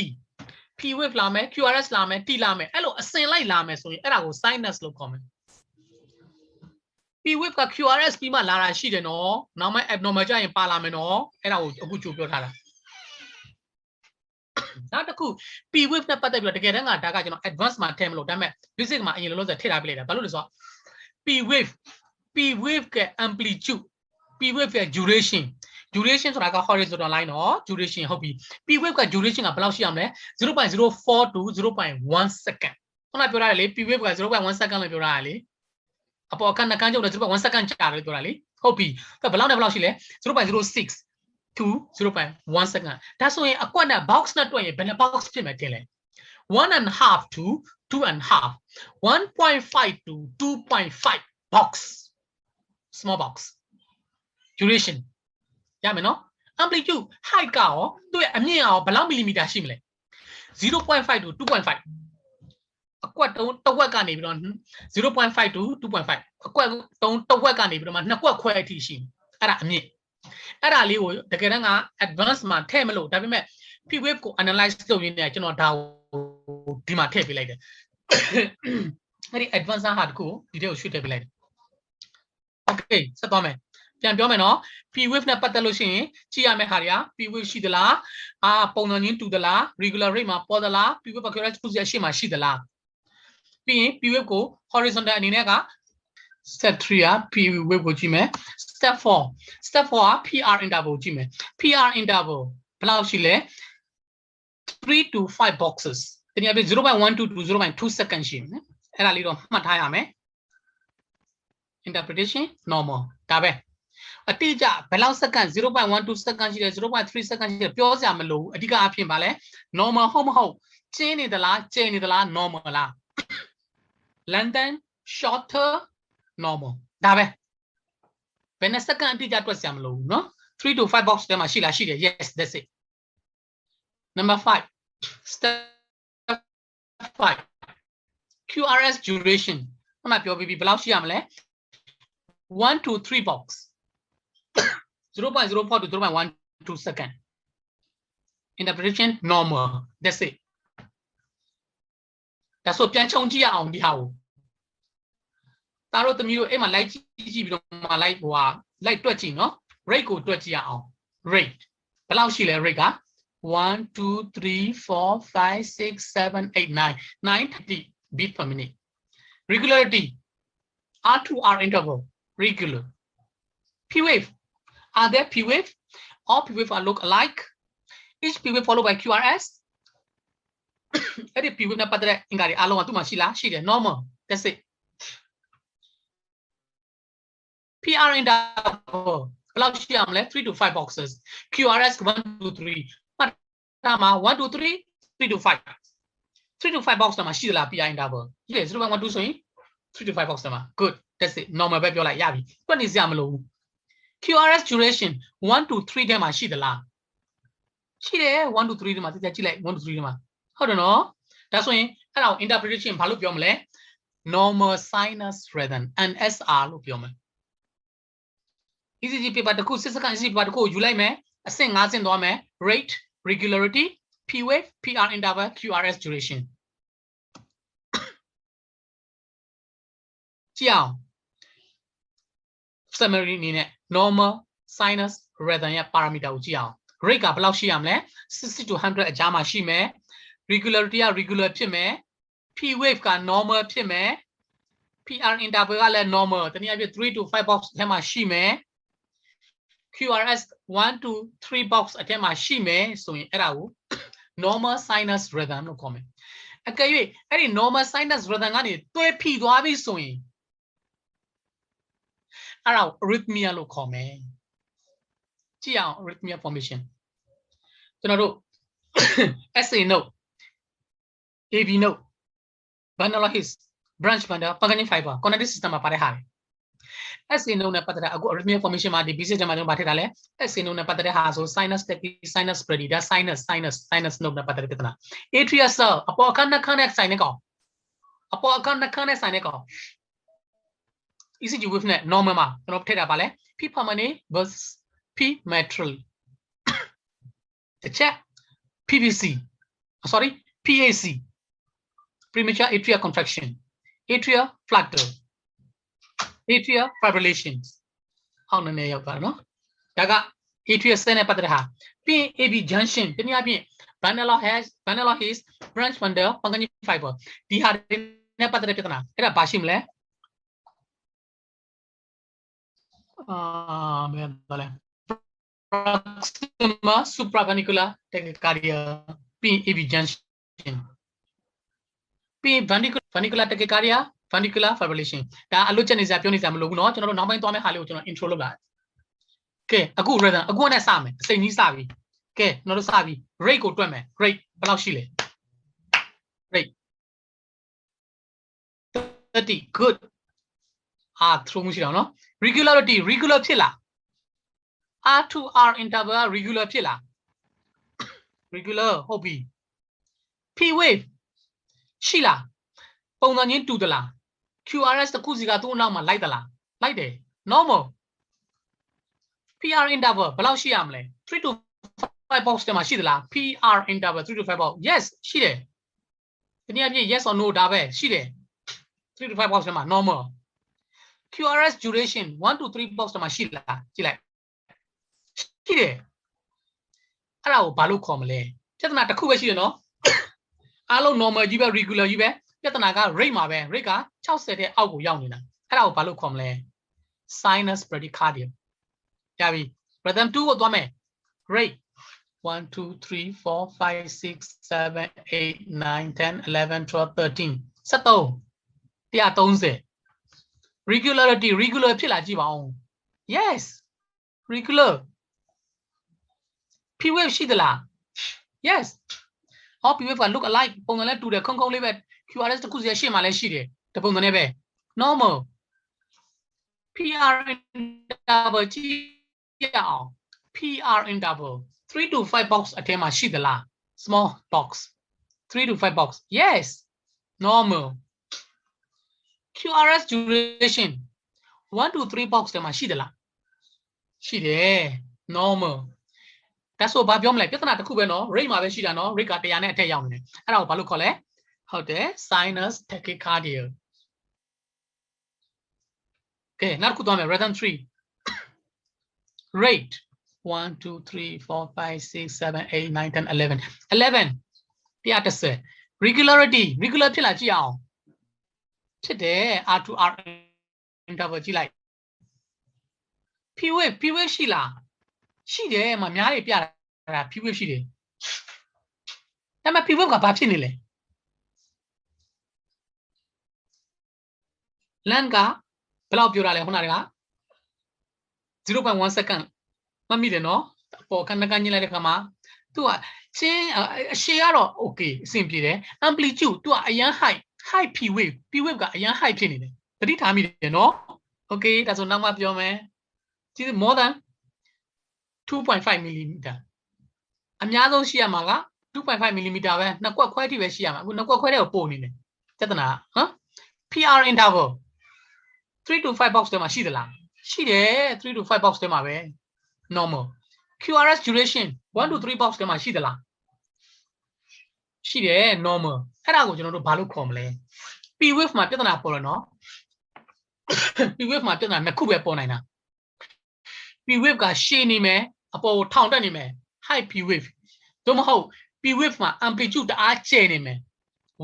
p wave လာမယ် qrs လာမယ် t လာမယ်အဲ့လိုအစဉ်လိုက်လာမယ်ဆိုရင်အဲ့ဒါကို sinus လို့ခေါ်မယ် p wave က qrs ပြီးမှလာတာရှိတယ်နော်နောက်မှ abnormal ကြရင်ပါလာမယ်နော်အဲ့ဒါကိုအခုကြိုပြောထားတာနောက်တစ်ခု p wave နဲ့ပတ်သက်ပြီးတော့တကယ်တမ်းကဒါကကျွန်တော် advanced မှာထည့်မလို့ဒါပေမဲ့ basic မှာအရင်လောလောဆယ်ထည့်ထားပြလိုက်တာဘာလို့လဲဆိုတော့ p wave က amplitude p wave ရဲ့ duration ဆိုတာက horizontal line နော် duration ဟုတ်ပြီ p wave က duration ကဘယ်လောက်ရှိရမလဲ 0.04 to 0.1 second ခုနပြောထားတယ်လေ p wave က 0.1 second လို့ပြောထားတယ်လေအပေါ်ကနှကန်းကျုပ်လည်း 0.1 second ကြာတယ်လို့ပြောတာလေဟုတ်ပြီဘယ်လောက်နဲ့ဘယ်လောက်ရှိလဲ 0.06 to 0.1 second ဒါဆိုရင်အကွက်နဲ့ box နဲ့တွက်ရင်ဘယ်နှ box ဖြစ်မယ်တင်လဲ 1.5 to 2.5 1.5 to 2.5 box small box duration ရမယ်နော် amplitude height ကရောသူ့ရဲ့အမြင့်ကရောဘယ်လောက်မီလီမီတာရှိမလဲ 0.5 to 2.5 အကွက်တဝက်ကနေပြီးတော့ 0.5 to 2.5 အကွက်တဝက်ကနေပြီးတော့မှနှစ်ကွက်ခွဲအထိရှိအဲ့ဒါအမြင့်အဲ့ဒါလေးကိုတကယ်တမ်းက advanced မှာထည့်မလို့ဒါပေမဲ့ p wave ကို analyze လုပ်ရင်းနဲ့ကျွန်တော်ဒါကိုဒီမှာထည့်ပေးလိုက်တယ်အဲ့ဒီ advanced ဟာတခုဒီထဲကိုရွှေ့ထည့်ပေးလိုက်တယ် okay ဆက်သွားမယ်ပြန်ပြောမယ်နော် p wave နဲ့ပတ်သက်လို့ရှိရင်ကြည့်ရမယ့်ဟာတွေက p wave ရှိသလားပုံစံချင်းတူသလား regular rate မှာပေါ်သလား p wave accuracy ခုစီအရှိမှရှိသလားပြီးရင် p wave ကို horizontal အနေနဲ့က step 3 p wave ကိုကြည့်မယ် step 4 PR interval ကြည့်မယ် PR interval ဘယ်လောက်ရှိလဲ3 to 5 boxes တနည်းအားဖြင့် 0.1 to 0.2 second ရှိမယ်အဲ့ဒါလေးတော့မှတ်ထားရမယ် interpretation normal ဒါပဲအတိအကျဘယ်လောက် second 0.12 second ရှိတယ် 0.3 second ရှိတယ်ပြောစရာမလိုဘူးအဓိကအဖြစ်ပါလဲ normal ဟုတ်မဟုတ်ကျင်းနေသလားကျဲနေသလား normal လား lengthen shorter normal ဒါပဲဘယ်နှ second အတိအကျတွက်စရာမလိုဘူးเนาะ3 to 5 box ထဲမှာရှိလားရှိတယ် yes that's it number 5 step 5 QRS duration ခုနပြောပြီးဘယ်လောက်ရှိရမလဲ1 to 3 box 0.04 to 0.12 second interpretation normal that's it ဒါဆိုပြန်ခြုံကြည့်ရအောင်ဒီဟာကိုဒါတို့သမီးတို့အဲ့မှာ like ကြည့်ပြီးတော့မှ like ဟိုဟာ like တွက်ကြည့်နော် rate ကိုတွက်ကြည့်ရအောင် rate ဘယ်လောက်ရှိလဲ rate က1 2 3 4 5 6 7 8 9 30 beat per minute regularity R to R interval regular P wave are there P wave all P wave are look alike each P wave followed by QRS အဲ့ဒီ P wave နဲ့ပတ်သက်တဲ့အင်္ဂါတွေအားလုံးကသူ့မှာရှိလားရှိတယ် normal that's it PR interval ဘယ်လောက်ရှိအောင်လဲ 3 to 5 boxes QRS 1 to 3မှတ်ထားမှာ1 to 3 3 to 5 3 to 5 box မှာရှိသလား PR interval ရှိတယ်0.1 2ဆိုရင်3 to 5 box မှာ good that's it normal ပဲပြောလိုက်ရပြီတွက်နေစရာမလိုဘူး QRS duration 1 to 3ထဲမှာရှိသလားရှိတယ်1 to 3ထဲမှာကြည့်လိုက်1 to 3ထဲမှာဟုတ်တယ်နော်ဒါဆိုရင်အဲ့ဒါကို interpretation ဘာလို့ပြောမလဲ normal sinus rhythm NSR လို့ပြောမယ် ECG paper တစ်ခုစစ်စကန် ECG paper တစ်ခုကိုယူလိုက်မယ်အဆင့်5ဆင့်သွားမယ် rate regularity P wave PR interval QRS duration ကြည့်အောင် summary အနေနဲ့ normal sinus rhythm ရဲ့ parameter ကိုကြည့်အောင် rate ကဘယ်လောက်ရှိရမလဲ60 to 100အကြားမှာရှိမယ် regularity က regular ဖြစ်မယ် P wave က normal ဖြစ်မယ် PR interval ကလည်း normal တနည်းအားဖြင့်3 to 5 box အထက်မှာရှိမယ် QRS 1 to 3 box အထက်မှာရှိမယ်ဆိုရင်အဲ့ဒါကို normal sinus rhythm လို့ခေါ်မယ်အကယ်၍အဲ့ဒီ normal sinus rhythm ကနေသွေးဖိသွားပြီဆိုရင်အဲ့ဒါကို arrhythmia လို့ခေါ်မယ်ကြည့်အောင် arrhythmia formation ကျွန်တော်တို့ SA node AB node bundle his branch bundle Purkinje fiber connective system မှာပါတဲ့ဟာတွေ SA node နဲ့ပတ်သက်တာအခု arrhythmia formation မှာဒီ basic ထဲမှာကျွန်တော်ဗာထည့်တာလဲ SA node နဲ့ပတ်သက်တဲ့ဟာဆို sinus tachy sinus brady ဒါ sinus node နဲ့ပတ်သက်တဲ့ပြဿနာ atria cell အပေါ်အခန်းနှက်ခမ်းနဲ့ဆိုင်တဲ့ကောင်အပေါ်အခန်းနှက်ခမ်းနဲ့ဆိုင်တဲ့ကောင် ECG wave နဲ့ normal မှာကျွန်တော်ထည့်တာပါလဲ P permanent versus P mitral တစ်ချက် PVC sorry PAC premature atrial contraction atrial flutter atrial fibrillation ဟောင်းနေရောက်သွားနော်ဒါက atrial cell နဲ့ပတ်သက်တဲ့ဟာပြီးရင် AB junction တနည်းအားဖြင့် bundle his branch bundle Purkinje fiber ဒီဟာတွေနဲ့ပတ်သက်တဲ့ပြဿနာအဲ့ဒါဘာရှိမလဲဘယ်ပါလဲ proxima supraventricular tachycardia ပြီး AB junction ပြီး ventricular tachycardia ventricular fibrillation ဒါအလွတ်ချက်နေစရာပြောနေစရာမလိုဘူးเนาะကျွန်တော်တို့နောက်ပိုင်းသွားမယ့်ဟာလေးကိုကျွန်တော် intro လုပ်လာကဲအခု rhythm အခုနဲ့စမယ်အစိမ့်ကြီးစပြီကဲကျွန်တော်တို့စပြီ rate ကိုတွက်မယ် rate ဘယ်လောက်ရှိလဲ rate 30 good through မရှိတော့เนาะ regularity regular ဖြစ်လား R to R interval regular ဖြစ်လား regular ဟုတ်ပြီ P wave ရှိလားပုံစံချင်းတူသလား QRS တစ်ခုစီကသူ့အနောက်မှာလိုက်သလားလိုက်တယ် normal PR interval ဘယ်လောက်ရှိရမလဲ3 to 5 box ထဲမှာရှိသလား PR interval 3 to 5 box yes ရှိတယ်ဒီနေ့အပြည့် yes or no ဒါပဲရှိတယ်3 to 5 box ထဲမှာ normal QRS duration 1 to 3 box ထဲမှာရှိလားကြည့်လိုက်ရှိတယ်အဲ့ဒါကိုဘာလို့ခေါ်မလဲပြဿနာတစ်ခုပဲရှိတယ်နော်အားလုံး normal ကြီးပဲ regular ကြီးပဲပြဿနာက rate မှာပဲ rate က60တဲ့အောက်ကိုရောက်နေတာအဲ့ဒါကိုဘာလို့ခေါ်မလဲ sinus bradycardia ရပြီ rhythm 2ကိုသွားမယ် rate 1 2 3 4 5 6 7 8 9 10 11 12 13 130 regularity regular ဖြစ်လာကြည့်ပါဦး yes regular P wave ရှိသလား yes all P wave က look alike ပုံစံနဲ့တူတယ်ခုံခုံလေးပဲ QRS တစ်ခုစီရှေ့မှာလည်းရှိတယ်တပုံစံနဲ့ပဲ normal PR interval ကြည့်ရအောင် PR interval 3 to 5 box အထဲမှာရှိသလား small box 3 to 5 box yes normal QRS duration 1 to 3 box ထဲမှာရှိသလားရှိတယ် normal ဒါဆိုဘာပြောမလဲပြဿနာတစ်ခုပဲเนาะ rate မှာပဲရှိတာเนาะ rate က100နဲ့အထက်ရောက်နေတယ်အဲ့ဒါကိုဘာလို့ခေါ်လဲဟုတ်တယ် sinus tachycardia ကဲနောက်တစ်ခုသွားမယ် rhythm 3 rate 1 2 3 4 5 6 7 8 9 10 11 11 130 regularity regular ဖြစ်လာကြည့်အောင်ဖြစ်တယ် R to R interval ကြည့်လိုက် P wave ရှိလားရှိတယ်မများတွေပြတာ P wave ရှိတယ်ဒါပေမဲ့ P wave ကဘာဖြစ်နေလဲလန်ကဘယ်လောက်ပြောတာလဲခုနက 0.1 second မမိတယ်နော်ပေါ်ခဏကညင်လိုက်တဲ့ခါမှာသူကချင်းရှေ့ကတော့ okay အဆင်ပြေတယ် amplitude သူကအရန် high p wave ကအရန် high ဖြစ်နေတယ်သတိထားမိတယ်နော် okay ဒါဆိုနောက်မှပြောမယ်ကြည့် more than 2.5 millimeter အများဆုံးရှိရမှာက 2.5 millimeter ပဲနှစ်ကွက်ခွဲထိပဲရှိရမှာအခုနှစ်ကွက်ခွဲတဲ့ကိုပို့နေတယ်ပြဿနာဟမ် PR interval 3 to 5 box ထဲမှာရှိသလားရှိတယ်3 to 5 box ထဲမှာပဲ normal QRS duration 1 to 3 box ထဲမှာရှိသလားရှိတယ် normal အဲ့ဒါကိုကျွန်တော်တို့ဘာလို့ခေါ်မလဲ P wave မှာပြဿနာပေါ်တယ်နော် P wave မှာပြဿနာနှစ်ခုပဲပေါ်နိုင်တာ P wave ကရှည်နေမယ်အပေါ်ကိုထောင်တက်နေမယ် high P wave သို့မဟုတ် P wave မှာ amplitude တအားကျယ်နေမယ်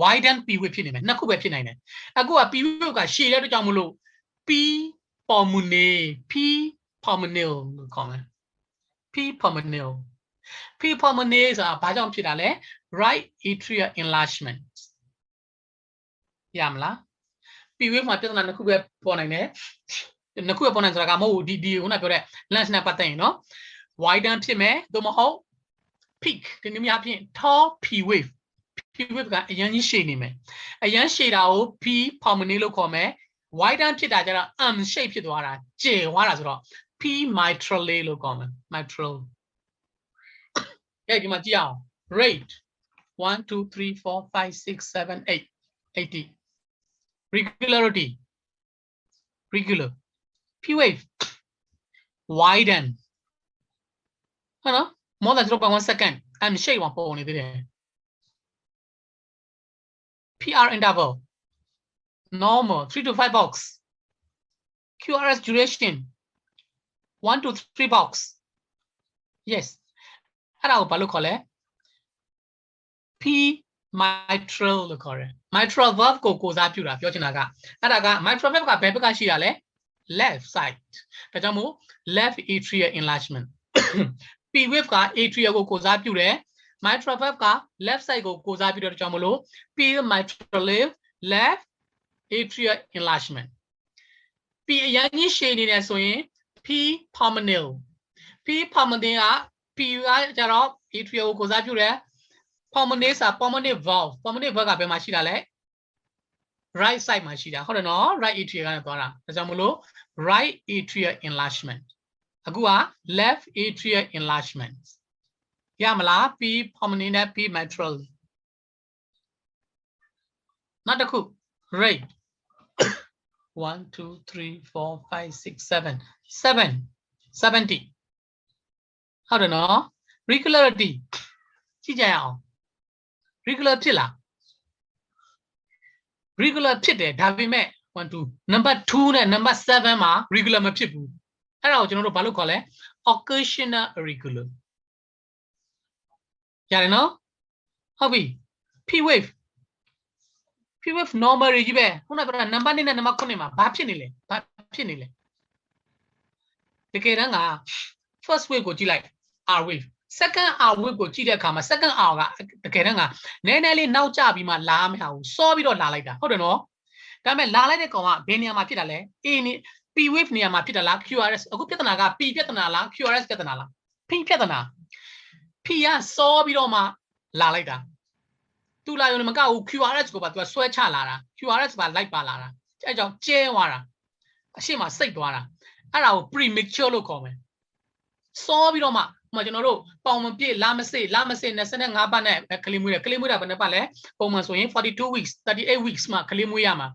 widen P wave ဖြစ်နေမယ်နှစ်ခုပဲဖြစ်နိုင်တယ်အခုက P wave ကရှည်တဲ့အတွက်ကြောင့်မလို့ P pulmonale လို့ခေါ်မယ် P pulmonale ဆိုတာဘာကြောင့်ဖြစ်တာလဲ right atrial enlargement ရမလား P wave မှာပြဿနာနှစ်ခုပဲပေါ်နိုင်တယ်နှစ်ခုပဲပေါ်နိုင်ဆိုတာကမဟုတ်ဘူးဒီခုနပြောတဲ့ lens နဲ့ပတ်သက်ရင်နော် widen ဖြစ်မယ်သို့မဟုတ် peak ဒီနည်းအားဖြင့် tall P wave ကအရန်ကြီးရှည်နေမယ်အရန်ရှည်တာကို P pulmonale လို့ခေါ်မယ် widen ဖြစ်တာကျတော့ shape ဖြစ်သွားတာကျယ်သွားတာဆိုတော့ P mitrale လို့ခေါ်မယ် mitral ဒီမှာကြည့်အောင် rate 1 2 3 4 5 6 7 8 80 regularity regular P wave widen ဟုတ်နော် more than 0.1 second shape မှာပေါ်နေသေးတယ် PR interval normal 3 to 5 box QRS duration 1 to 3 box yes အဲ့ဒါကိုဘာလို့ခေါ်လဲ P mitral လို့ခေါ်တယ် mitral valve ကိုစားပြုတာပြောချင်တာကအဲ့ဒါက mitral valve ကဘယ်ဘက်ကရှိတာလဲ left side ဒါကြောင့်မို့ left atrial enlargement P wave က atrial ကိုစားပြုတယ် mitral valve က left side ကိုစားပြုတဲ့အတွက်ကြောင့်မလို့ P mitral left atrial enlargement P အရင်ကြီးရှည်နေတယ်ဆိုရင် P pulmonale P pulmonale က P ကကျတော့ atrial ကိုစားပြုတယ် pulmonale ဆိုတာ pulmonale valve ကဘယ်မှာရှိတာလဲ right side မှာရှိတာဟုတ်တယ်နော် right atrial ကနေသွားတာဒါကြောင့်မလို့ right atrial enlargement အခုက left atrial enlargement ရမလား P pulmonale နဲ့ P mitral နောက်တစ်ခု rate 1 2 3 4 5 6 7 70ဟုတ်တယ်နော် regularity ကြည့်ကြရအောင် regular ဖြစ်လား regular ဖြစ်တယ်ဒါပေမဲ့ 1 2 number 2နဲ့ number 7မှာ regular မဖြစ်ဘူးအဲ့ဒါကိုကျွန်တော်တို့ဘာလို့ခေါ်လဲ occasional irregular ရတယ်နော်ဟုတ်ပြီ P wave normal ကြီးပဲခုနကပြောတာ number 2နဲ့ number 9မှာဘာဖြစ်နေလဲတကယ်တမ်းက first wave ကိုကြည့်လိုက် R wave second R wave ကိုကြည့်တဲ့အခါမှာ second R ကတကယ်တမ်းကနည်းနည်းလေးနောက်ကျပြီးမှလာမရဘူးစောပြီးတော့လာလိုက်တာဟုတ်တယ်နော်ဒါပေမဲ့လာလိုက်တဲ့ကောင်ကဘယ်နေရာမှာဖြစ်တာလဲ A နေ P wave နေရာမှာဖြစ်တာလား QRS အခုပြဿနာက P ပြဿနာလား QRS ပြဿနာလား P ပြဿနာ P ကစောပြီးတော့မှလာလိုက်တာသူလာရုံနဲ့မကဘူး QRS ကိုပါသူကဆွဲချလာတာ QRS ပါလိုက်ပါလာတာအဲကြောင့်ကျဲသွားတာအရှိမစိတ်သွားတာအဲ့ဒါကို premature လို့ခေါ်မယ်စောပြီးတော့မှကျွန်တော်တို့ပေါင်မပြည့်လာမစေ25ပတ်နဲ့ကလေးမွေးတယ်ကလေးမွေးတာဘယ်နှပတ်လဲပုံမှန်ဆိုရင်42 weeks 38 weeks မှကလေးမွေးရမှာ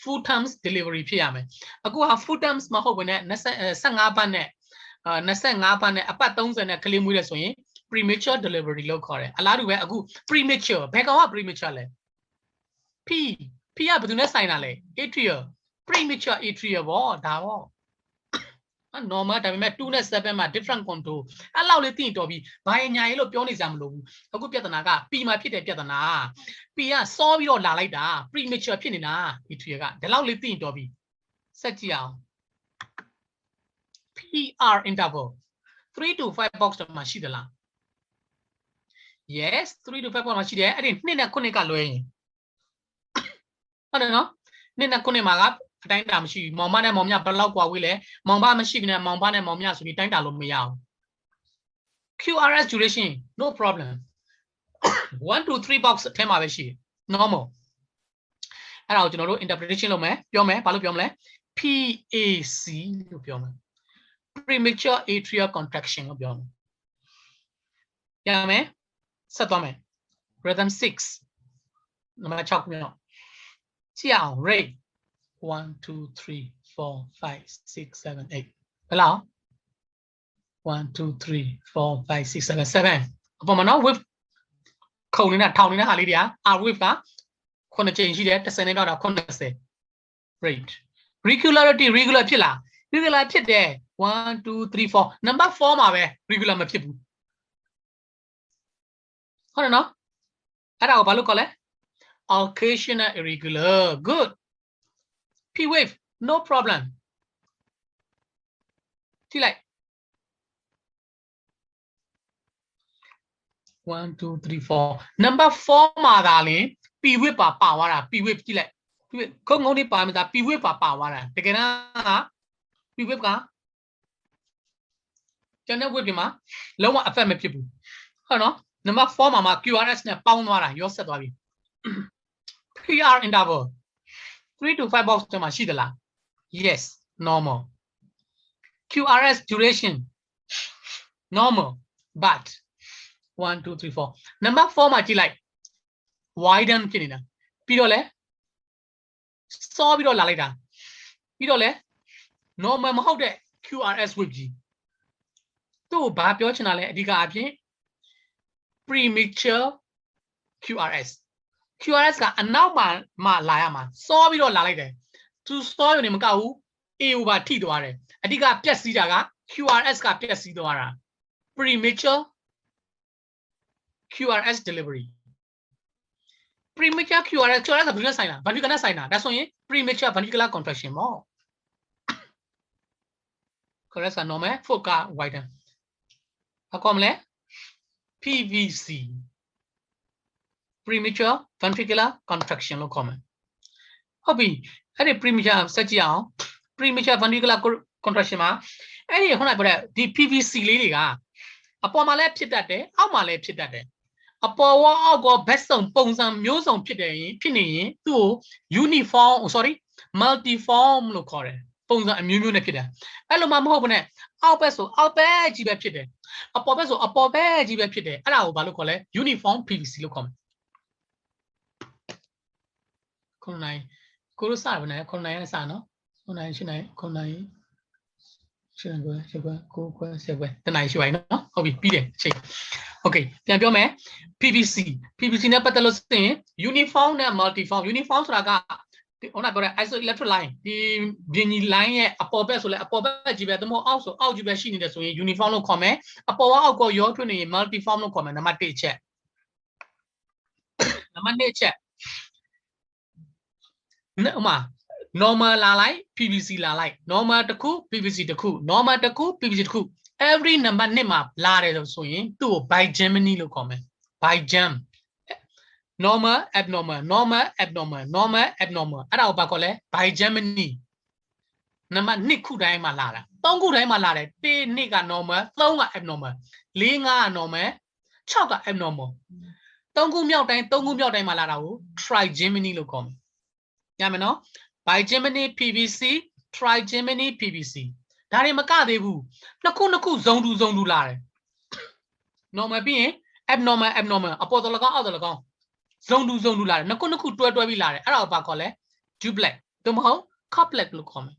full terms delivery ဖြစ်ရမယ်အခုဟာ full terms မဟုတ်ဘဲနဲ့25ပတ်နဲ့25ပတ်နဲ့အပတ်30နဲ့ကလေးမွေးတယ်ဆိုရင် premature delivery လို့ခေါ်တယ်အလားတူပဲအခု premature ဘယ်ကောင်က premature လဲ P ကဘယ်သူနဲ့ဆိုင်တာလဲ atrial premature atrial ပေါ့ဒါပေါ့normal ဒါပေမဲ့2နဲ့ 7မှာ different control အဲ့လောက်လေးသိရင်တော်ပြီဘာညာရေးလို့ပြောနေစရာမလိုဘူးအခုပြဿနာက P မှာဖြစ်တဲ့ပြဿနာ P ကစောပြီးတော့လာလိုက်တာ premature ဖြစ်နေတာ atrial ကဒီလောက်လေးသိရင်တော်ပြီဆက်ကြည့်အောင် PR interval 3 to 5 box မှာရှိသလား yes 3 to 5 box မှာရှိတယ်အဲ့ဒီ2နဲ့9ကလွဲရင်ဟုတ်တယ်နော်2နဲ့9မှာက တိုင်းတာမရှိဘူးမောင်မနဲ့မောင်မြဘယ်လောက်กว่าဝေးလဲမောင်ဘမရှိဘဲနဲ့မောင်ဘနဲ့မောင်မြဆိုပြီးတိုင်းတာလို့မရအောင် QRS duration no problem 1 to 3 box ထဲမှာပဲရှိတယ် normal အဲ့ဒါကိုကျွန်တော်တို့ interpretation လုပ်မယ်ပြောမယ်ဘာလို့ပြောမလဲ PAC လို့ပြောမယ် premature atrial contraction လို့ပြောမယ်ရမယ်ဆက်သွားမယ် rhythm 6 နံပါတ်6မြောက်ကြည့်အောင် rate 1 2 3 4 5 6 7 8ဘယ်လောက်1 2 3 4 5 6 7 7အပေါ်မှာနော် wave ခုံနေတာထောင်နေတာဟာလေးတွေက R wave က9ချိန်ရှိတယ်10နဲ့တော့90 rate regularity regular ဖြစ်လား regular ဖြစ်တယ်1 2 3 4 number 4မှာပဲ regular မဖြစ်ဘူးဟုတ်တယ်နော်အဲ့ဒါကိုဘာလို့ခေါ်လဲ occasional irregular good P wave no problem ကြည့်လိုက်1 2 3 4 number 4မှာဒါလင် P wave ပါသွားတာ P wave ကြည့်လိုက် P wave ခုံငုံလေးပါမှာဒါ P wave ပါသွားတာတကယ်တမ်းက P wave ကကျန်တဲ့ wave တွေမှာလုံးဝ effect မဖြစ်ဘူးဟုတ်နော် number 4မှာ QRS နဲ့ပေါင်းသွားတာရောဆက်သွားပြီ PR interval 3 to 5 box တမှာရှိသလား yes normal QRS duration normal but 1 2 3 4 number 4မှာကြည့်လိုက် widen ဖြစ်နေတာပြီးတော့လဲစောပြီးတော့လာလိုက်တာပြီးတော့လဲ normal မဟုတ်တဲ့ QRS wave ကြီးသူ့ကိုဘာပြောချင်တာလဲအဓိကအဖြစ် premature QRS QRS ကအနောက်မှာလာရမှာစောပြီးတော့လာလိုက်တယ်သူစောရုံနဲ့မကဘူး A over ထိသွားတယ်အဓိကပြက်စီးတာက QRS ကပြက်စီးသွားတာ premature QRS delivery premature QRS ကဘယ်လိုဆိုင်လားဘာဖြစ်ကနဲ့ဆိုင်တာဒါဆိုရင် premature ventricular contraction ပေါ့ QRS က normal 4က widen ဘာခေါ်မလဲ PVC premature ventricular contraction လို့ခေါ်မယ်ဟုတ်ပြီအဲ့ဒီ premature ဆက်ကြည့်အောင် premature ventricular contraction မှာအဲ့ဒီခုနကပြောတဲ့ဒီ PVC လေးတွေကအပေါ်မှာလည်းဖြစ်တတ်တယ်အောက်မှာလည်းဖြစ်တတ်တယ်အပေါ်ဝအောက်ကဘက်စုံပုံစံမျိုးစုံဖြစ်နေရင်သူ့ကို uniform multiform လို့ခေါ်တယ်ပုံစံအမျိုးမျိုးနဲ့ဖြစ်တယ်အဲ့လိုမှမဟုတ်ဘူးနဲ့အောက်ဘက်ဆိုအောက်ဘက်ကြီးပဲဖြစ်တယ်အပေါ်ဘက်ဆိုအပေါ်ဘက်ကြီးပဲဖြစ်တယ်အဲ့ဒါကိုဘာလို့ခေါ်လဲ uniform PVC လို့ခေါ်မယ်ခုနိုင်ကိုလို့စရပါနဲ့ခုနိုင်ရစနော်ခုနိုင်ရှင်းနိုင်ခုနိုင်ရှင်းကွယ်ရှင်းကွယ်ကိုကွယ်ဆက်ကွယ်တနိုင်ရှိပါ යි နော်ဟုတ်ပြီပြီးတယ်ချိန် okay ပြန်ပြောမယ် PVC နဲ့ပတ်သက်လို့ဆိုရင် uniform နဲ့ multiform uniform ဆိုတာကဟိုကပြောတဲ့ isoelectric line ဒီဘင်းကြီး line ရဲ့အပေါ်ဘက်ဆိုလဲအပေါ်ဘက်ကြီးပဲတမို့အောက်ဆိုအောက်ကြီးပဲရှိနေတယ်ဆိုရင် uniform လို့ခေါ်မယ်အပေါ်အောက်ကရောထွေးနေရင် multiform လို့ခေါ်မယ်နံပါတ်1ချက်နံပါတ်2ချက်ဥမာ normal လာလိုက် PVC လာလိုက် normal တစ်ခု PVC တစ်ခု normal တစ်ခု PVC တစ်ခု every number 2မှာလာတယ်ဆိုရင်သူ့ကို bigeminy လို့ခေါ်မယ် bigem normal abnormal normal abnormal normal abnormal အဲ့ဒါကိုဘာခေါ်လဲ bigeminy နံပါတ်2ခုတိုင်းမှာလာတာ3ခုတိုင်းမှာလာတယ်1 2က normal 3က abnormal 4 5က normal 6က abnormal 3ခုမြောက်တိုင်းမှာလာတာကို trigeminy လို့ခေါ်မယ်ညမယ်နော် bigeminy PVC trigeminy PVC ဒါတွေမကသေးဘူးနှစ်ခုဇုံတူလာတယ် normal ပြီးရင် abnormal အပေါ်တော်၎င်းအောက်တော်၎င်းဇုံတူလာတယ်နှစ်ခုတွဲပြီးလာတယ်အဲ့ဒါကိုဘာခေါ်လဲ duplex သို့မဟုတ် couplet လို့ခေါ်မယ်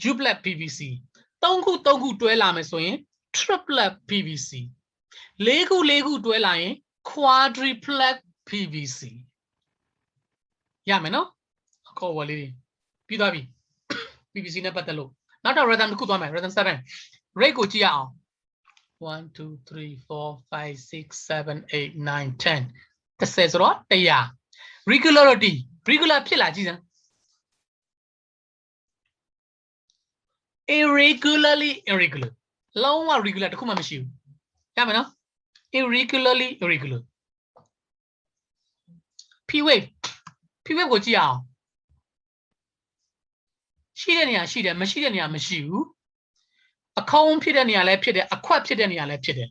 duplex PVC 3ခုတွဲလာမယ်ဆိုရင် triplet PVC 4ခုတွဲလာရင် quadruplet PVC ရမယ်နော်အခေါ်ဝေါ်လေးပြီးသွားပြီ PVC နဲ့ပတ်သက်လို့နောက်တော့ rhythm တစ်ခုသွားမယ် rhythm 7 rate ကိုကြည့်ရအောင်1 2 3 4 5 6 7 8 9 10 10ဆိုတော့100 regularity regular ဖြစ်လာကြည့်စမ်း irregularly irregular လုံးဝ regular တစ်ခုမှမရှိဘူးရမယ်နော် irregularly irregular P wave ကိုကြည့်အောင် ရှိတဲ့နေရာရှိတယ်မရှိတဲ့နေရာမရှိဘူးအခေါင်းဖြစ်တဲ့နေရာလည်းဖြစ်တယ်အခွက်ဖြစ်တဲ့နေရာလည်းဖြစ်တယ်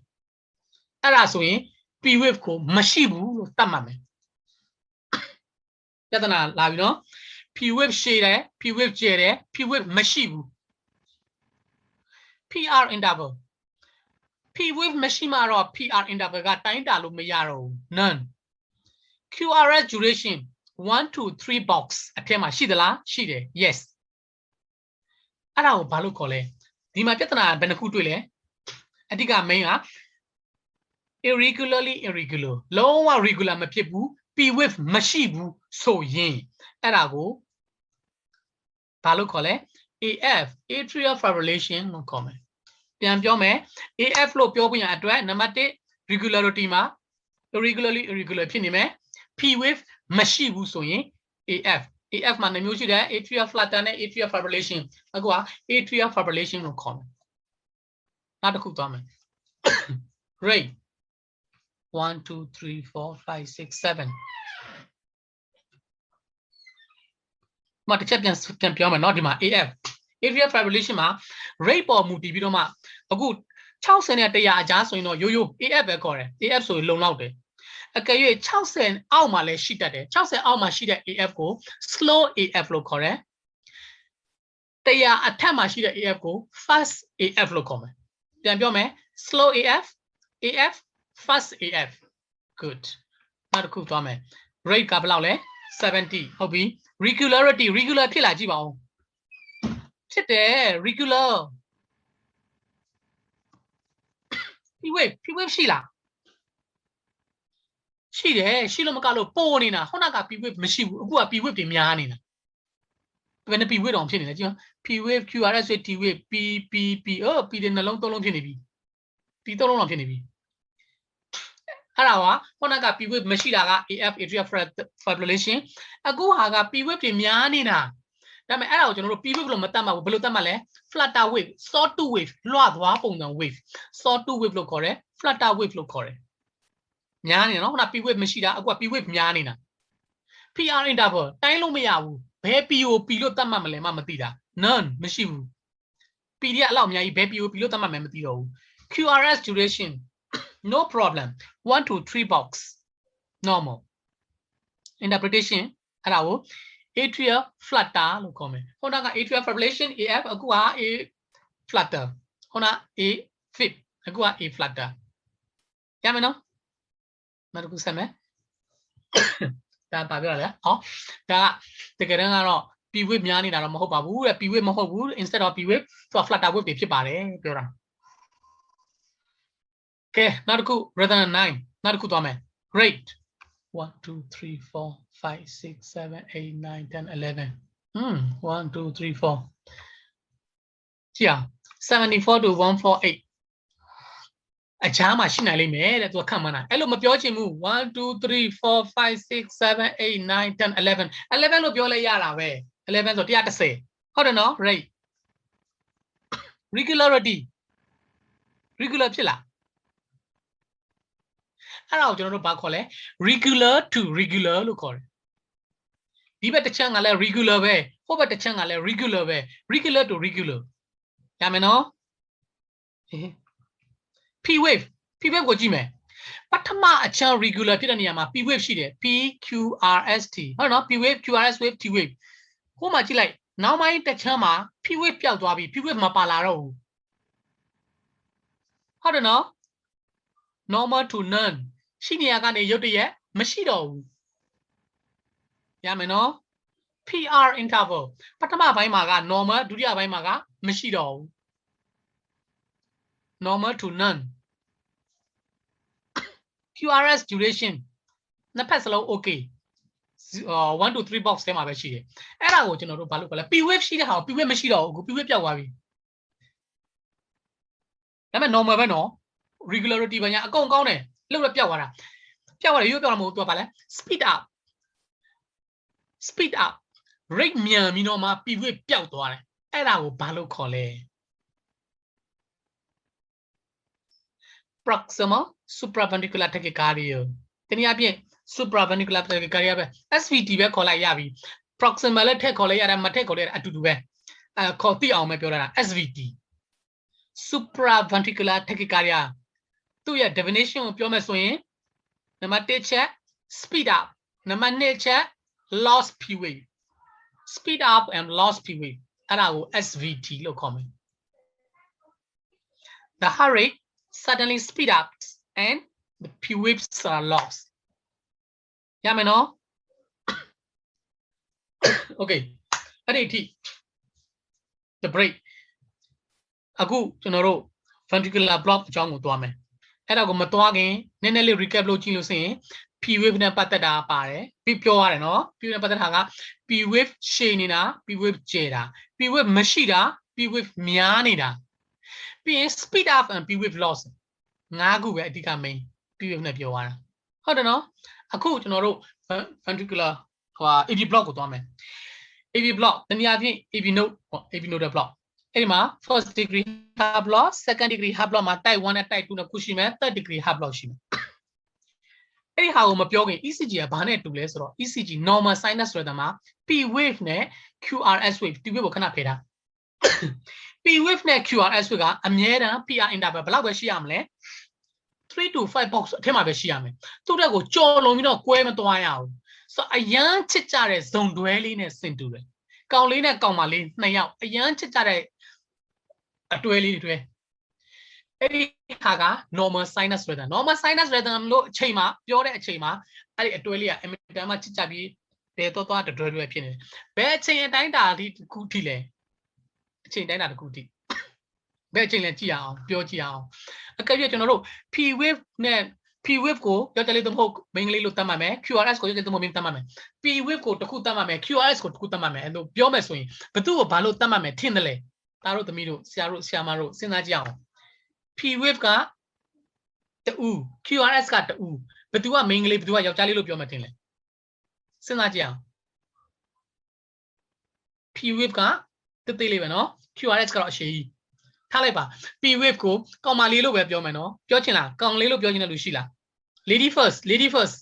အဲ့ဒါဆိုရင် P wave ကိုမရှိဘူးလို့သတ်မှတ်မယ်ပြဿနာလာပြီနော် P wave ရှည်တယ် P wave ကျယ်တယ် P wave မရှိဘူး PR interval P wave မရှိမှတော့ PR interval ကတိုင်းတာလို့မရတော့ဘူး none QRS duration 1 to 3 box အထက်မှာရှိသလားရှိတယ် yes အဲ့ဒါကိုဘာလို့ခေါ်လဲဒီမှာပြဿနာဘယ်နှခုတွေ့လဲအဓိက main က irregularly irregular လုံးဝ regular မဖြစ်ဘူး P wave မရှိဘူးဆိုရင်အဲ့ဒါကိုဘာလို့ခေါ်လဲ AF atrial fibrillation လို့ခေါ်မယ်ပြန်ပြောမယ် AF လို့ပြောခွင့်ရအတွက်နံပါတ်1 regularity မှာ irregularly irregular ဖြစ်နေမယ် P wave မရှိဘူးဆိုရင် AF မှာ2မျိုးရှိတယ် atrial flutter နဲ့ atrial fibrillation အခုက atrial fibrillation လို့ခေါ်မယ်နောက်တစ်ခုသွားမယ် rate 1 2 3 4 5 6 7မတစ်ချက်ပြန်ပြောမယ်เนาะဒီမှာ AF atrial fibrillation မှာ rate ပေါ်မူတည်ပြီးတော့မှအခု60နဲ့100အကြားဆိုရင်တော့ရိုးရိုး AF ပဲခေါ်တယ် AF ဆိုရင်လုံလောက်တယ်အကယ်၍60အောက်မှာလည်းရှိတတ်တယ်60အောက်မှာရှိတဲ့ AF ကို slow AF လို့ခေါ်တယ်100အထက်မှာရှိတဲ့ AF ကို fast AF လို့ခေါ်မယ်ပြန်ပြောမယ် slow AF AF fast AF good နောက်တစ်ခုသွားမယ် rate ကဘယ်လောက်လဲ70ဟုတ်ပြီ regularity regular ဖြစ်လာကြည့်ပါဦးဖြစ်တယ် regular P wave ရှိလားရှိတယ်ရှိလို့မကလို့ပိုနေတာခုနက P wave မရှိဘူးအခုက P wave တွေများနေတာဘယ်နဲ့ P wave တောင်ဖြစ်နေလဲကြည့် P wave QRS wave T wave P P တွေနှလုံးသုံးလုံးဖြစ်နေပြီ P သုံးလုံးတောင်ဖြစ်နေပြီအဲ့ဒါကခုနက P wave မရှိတာက AF atrial fibrillation အခုဟာက P wave တွေများနေတာဒါပေမဲ့အဲ့ဒါကိုကျွန်တော်တို့ P wave လို့မတတ်မှဘူးဘယ်လိုတတ်မှလဲ flutter wave sawtooth wave လွှသွားပုံစံ wave sawtooth wave လို့ခေါ်တယ် flutter wave လို့ခေါ်တယ်များနေနော်ခုန P wave မရှိတာအခုက P wave များနေတာ PR interval တိုင်းလို့မရဘူးဘယ် P ကို P လို့တတ်မှတ်မလဲမသိတာ none မရှိဘူး P တွေကအလောက်အများကြီးဘယ် P ကို P လို့တတ်မှတ်မယ်မသိတော့ဘူး QRS duration no problem 1 to 3 box normal interpretation အဲ့ဒါကို atrial flutter လို့ခေါ်မယ်ခုနက atrial fibrillation AF အခုက A flutter ခုန A fib အခုက A flutter ရမယ်နော်နောက်တစ်ခုဆက်မယ်ဒါပါပြောရလဲဟောဒါကတကယ်တမ်းကတော့ P wave များနေတာတော့မဟုတ်ပါဘူးတဲ့ P wave မဟုတ်ဘူး instead of P wave သူက flutter wave တွေဖြစ်ပါတယ်ပြောတာကဲနောက်တစ်ခု resonance 9နောက်တစ်ခုသွားမယ် rate 1 2 3 4 5 6 7 8 9 10 11 1 2 3 4ကြည့်အောင်74 to 148အချားမှာရှိနိုင်လိမ့်မယ်တဲ့သူကခန့်မှန်းတာအဲ့လိုမပြောချင်ဘူး1 2 3 4 5 6 7 8 9 10 11 11လို့ပြောလိုက်ရတာပဲ11ဆို130ဟုတ်တယ်နော် rate regularity regular ဖြစ်လားအဲ့ဒါကိုကျွန်တော်တို့ဘာခေါ်လဲ regular to regular လို့ခေါ်တယ်ဒီဘက်တစ်ချမ်းကလည်း regular ပဲဟိုဘက်တစ်ချမ်းကလည်း regular ပဲ regular to regular ရမယ်နော်P wave ကိုကြည့်မယ်ပထမအချမ်း regular ဖြစ်တဲ့နေရာမှာ P wave ရှိတယ် PQRST ဟုတ်နော် P wave QRS wave T wave ဟိုမှာကြည့်လိုက်နောက်ပိုင်းတစ်ချမ်းမှာ P wave ပျောက်သွားပြီ P wave မပါလာတော့ဘူးဟုတ်တယ်နော် normal to none ရှိနေရကနေရုတ်တရက်မရှိတော့ဘူးရမယ်နော် PR interval ပထမပိုင်းမှာက normal ဒုတိယပိုင်းမှာကမရှိတော့ဘူး normal to none QRS duration နှစ်ဖက်စလုံး okay 1 to 3 box ထဲမှာပဲရှိတယ်အဲ့ဒါကိုကျွန်တော်တို့ဘာလို့ခေါ်လဲ P wave ရှိတဲ့ဟာကို P wave မရှိတော့ဘူး P wave ပြောက်သွားပြီဒါပေမဲ့ normal ပဲနော် regularity ဘာညာအကုန်ကောင်းတယ်လို့ပြောက်သွားတာပြောက်သွားတယ်ရိုးပြောက်တာမဟုတ်သူကဘာလဲ speed up rate မြန်ပြီးတော့မှ P wave ပြောက်သွားတယ်အဲ့ဒါကိုဘာလို့ခေါ်လဲ proximal supraventricular tachycardia တနည်းအားဖြင့် supraventricular tachycardia ပဲ SVT ပဲခေါ်လိုက်ရပြီ proximal လည်းထည့်ခေါ်လိုက်ရတယ်မထည့်ခေါ်လိုက်ရအတူတူပဲ ခေါ်သိအောင်ပဲပြောတာ SVT supraventricular tachycardia သူ့ရဲ့ definition ကိုပြောမယ်ဆိုရင် number 1 ချက် speed up number 2 ချက် lost p wave speed up and lost p wave အဲ့ဒါကို SVT လို့ခေါ်မယ် the heart rate suddenly speed up and the p waves are lost ရမယ်နော် okay အဲ့ဒီအထိ the break အခုကျွန်တော်တို့ ventricular block အကြောင်းကိုသွားမယ်အဲ့ဒါကိုမသွားခင်နည်းနည်းလေး recap လုပ်ကြည့်လို့ဆိုရင် p wave နဲ့ပတ်သက်တာပါတယ်ပြီးပြောရတယ်နော် p wave နဲ့ပတ်သက်တာက p wave ရှည်နေတာ p wave ကျယ်တာ p wave မရှိတာ p wave များနေတာပြီးရင် speed up and p wave loss ၅ခုပဲအဓိက main p wave နဲ့ပြောရတာဟုတ်တယ်နော်အခုကျွန်တော်တို့ ventricular AV block ကိုသွားမယ် AV block တနည်းအားဖြင့် AV node AV nodal block အဲ့ဒီမှာ first degree heart block second degree heart block မှာ type 1နဲ့ type 2နဲ့ခုရှိမယ် third degree heart block ရှိမယ်အဲ့ဒီဟာကိုမပြောခင် ECG ကဘာနဲ့တူလဲဆိုတော့ ECG normal sinus rhythm မှာ P wave နဲ့ QRS wave P wave ကိုခဏဖယ်ထား P wave နဲ့ QRS wave ကအမြဲတမ်း PR interval ဘယ်လောက်ပဲရှိရမလဲ3 to 5 box အထက်မှာပဲရှိရမယ်သူ့တက်ကိုကြော်လုံးပြီးတော့ကွဲမသွားရဘူးဆိုအရန်ချစ်ကြတဲ့ဇုံတွဲလေးနဲ့ဆင်တူတယ်ကောင်လေးနဲ့ကောင်မလေးနှစ်ယောက်အရန်ချစ်ကြတဲ့အတွဲလေးတွေအဲ့ဒီဟာက normal sinus rhythm normal sinus rhythm လို့အချိန်မှာပြောတဲ့အချိန်မှာအဲ့ဒီအတွဲလေးကအမြဲတမ်းမှချစ်ကြပြီးဘယ်တော့တွဲဖြစ်နေတယ်ဘယ်အချိန်အတိုင်းတာဒီတစ်ခုထိလဲအချိန်တိုင်းတာတစ်ခုထိဘယ်အချိန်လဲကြည့်အောင်ပြောကြည့်အောင်အကယ်၍ကျွန်တော်တို့ P wave နဲ့ P wave ကိုပြောကြလေးသမဟုတ်မင်္ဂလိလို့တတ်မှတ်မယ် QRS ကိုပြောကြလေးသမဟုတ်မင်းတတ်မှတ်မယ် P wave ကိုတစ်ခုတတ်မှတ်မယ် QRS ကိုတစ်ခုတတ်မှတ်မယ်အဲ့လိုပြောမယ်ဆိုရင်ဘသူ့ကိုဘာလို့တတ်မှတ်မယ်ထင်တယ်လဲသားတို့သမီးတို့ဆရာတို့ဆရာမတို့စဉ်းစားကြည့်အောင် P wave ကတူ QRS ကတူဘသူကမင်္ဂလိဘသူကယောက်ျားလေးလို့ပြောမှထင်လဲစဉ်းစားကြည့်အောင် P wave ကတိတ်တိတ်လေးပဲနော် QRS ကတော့အရှိကြီးထားလိုက်ပါ P wave ကိုကောင်မလေးလို့ပဲပြောမယ်နော်ပြောချင်လားကောင်လေးလို့ပြောချင်တဲ့လူရှိလား lady first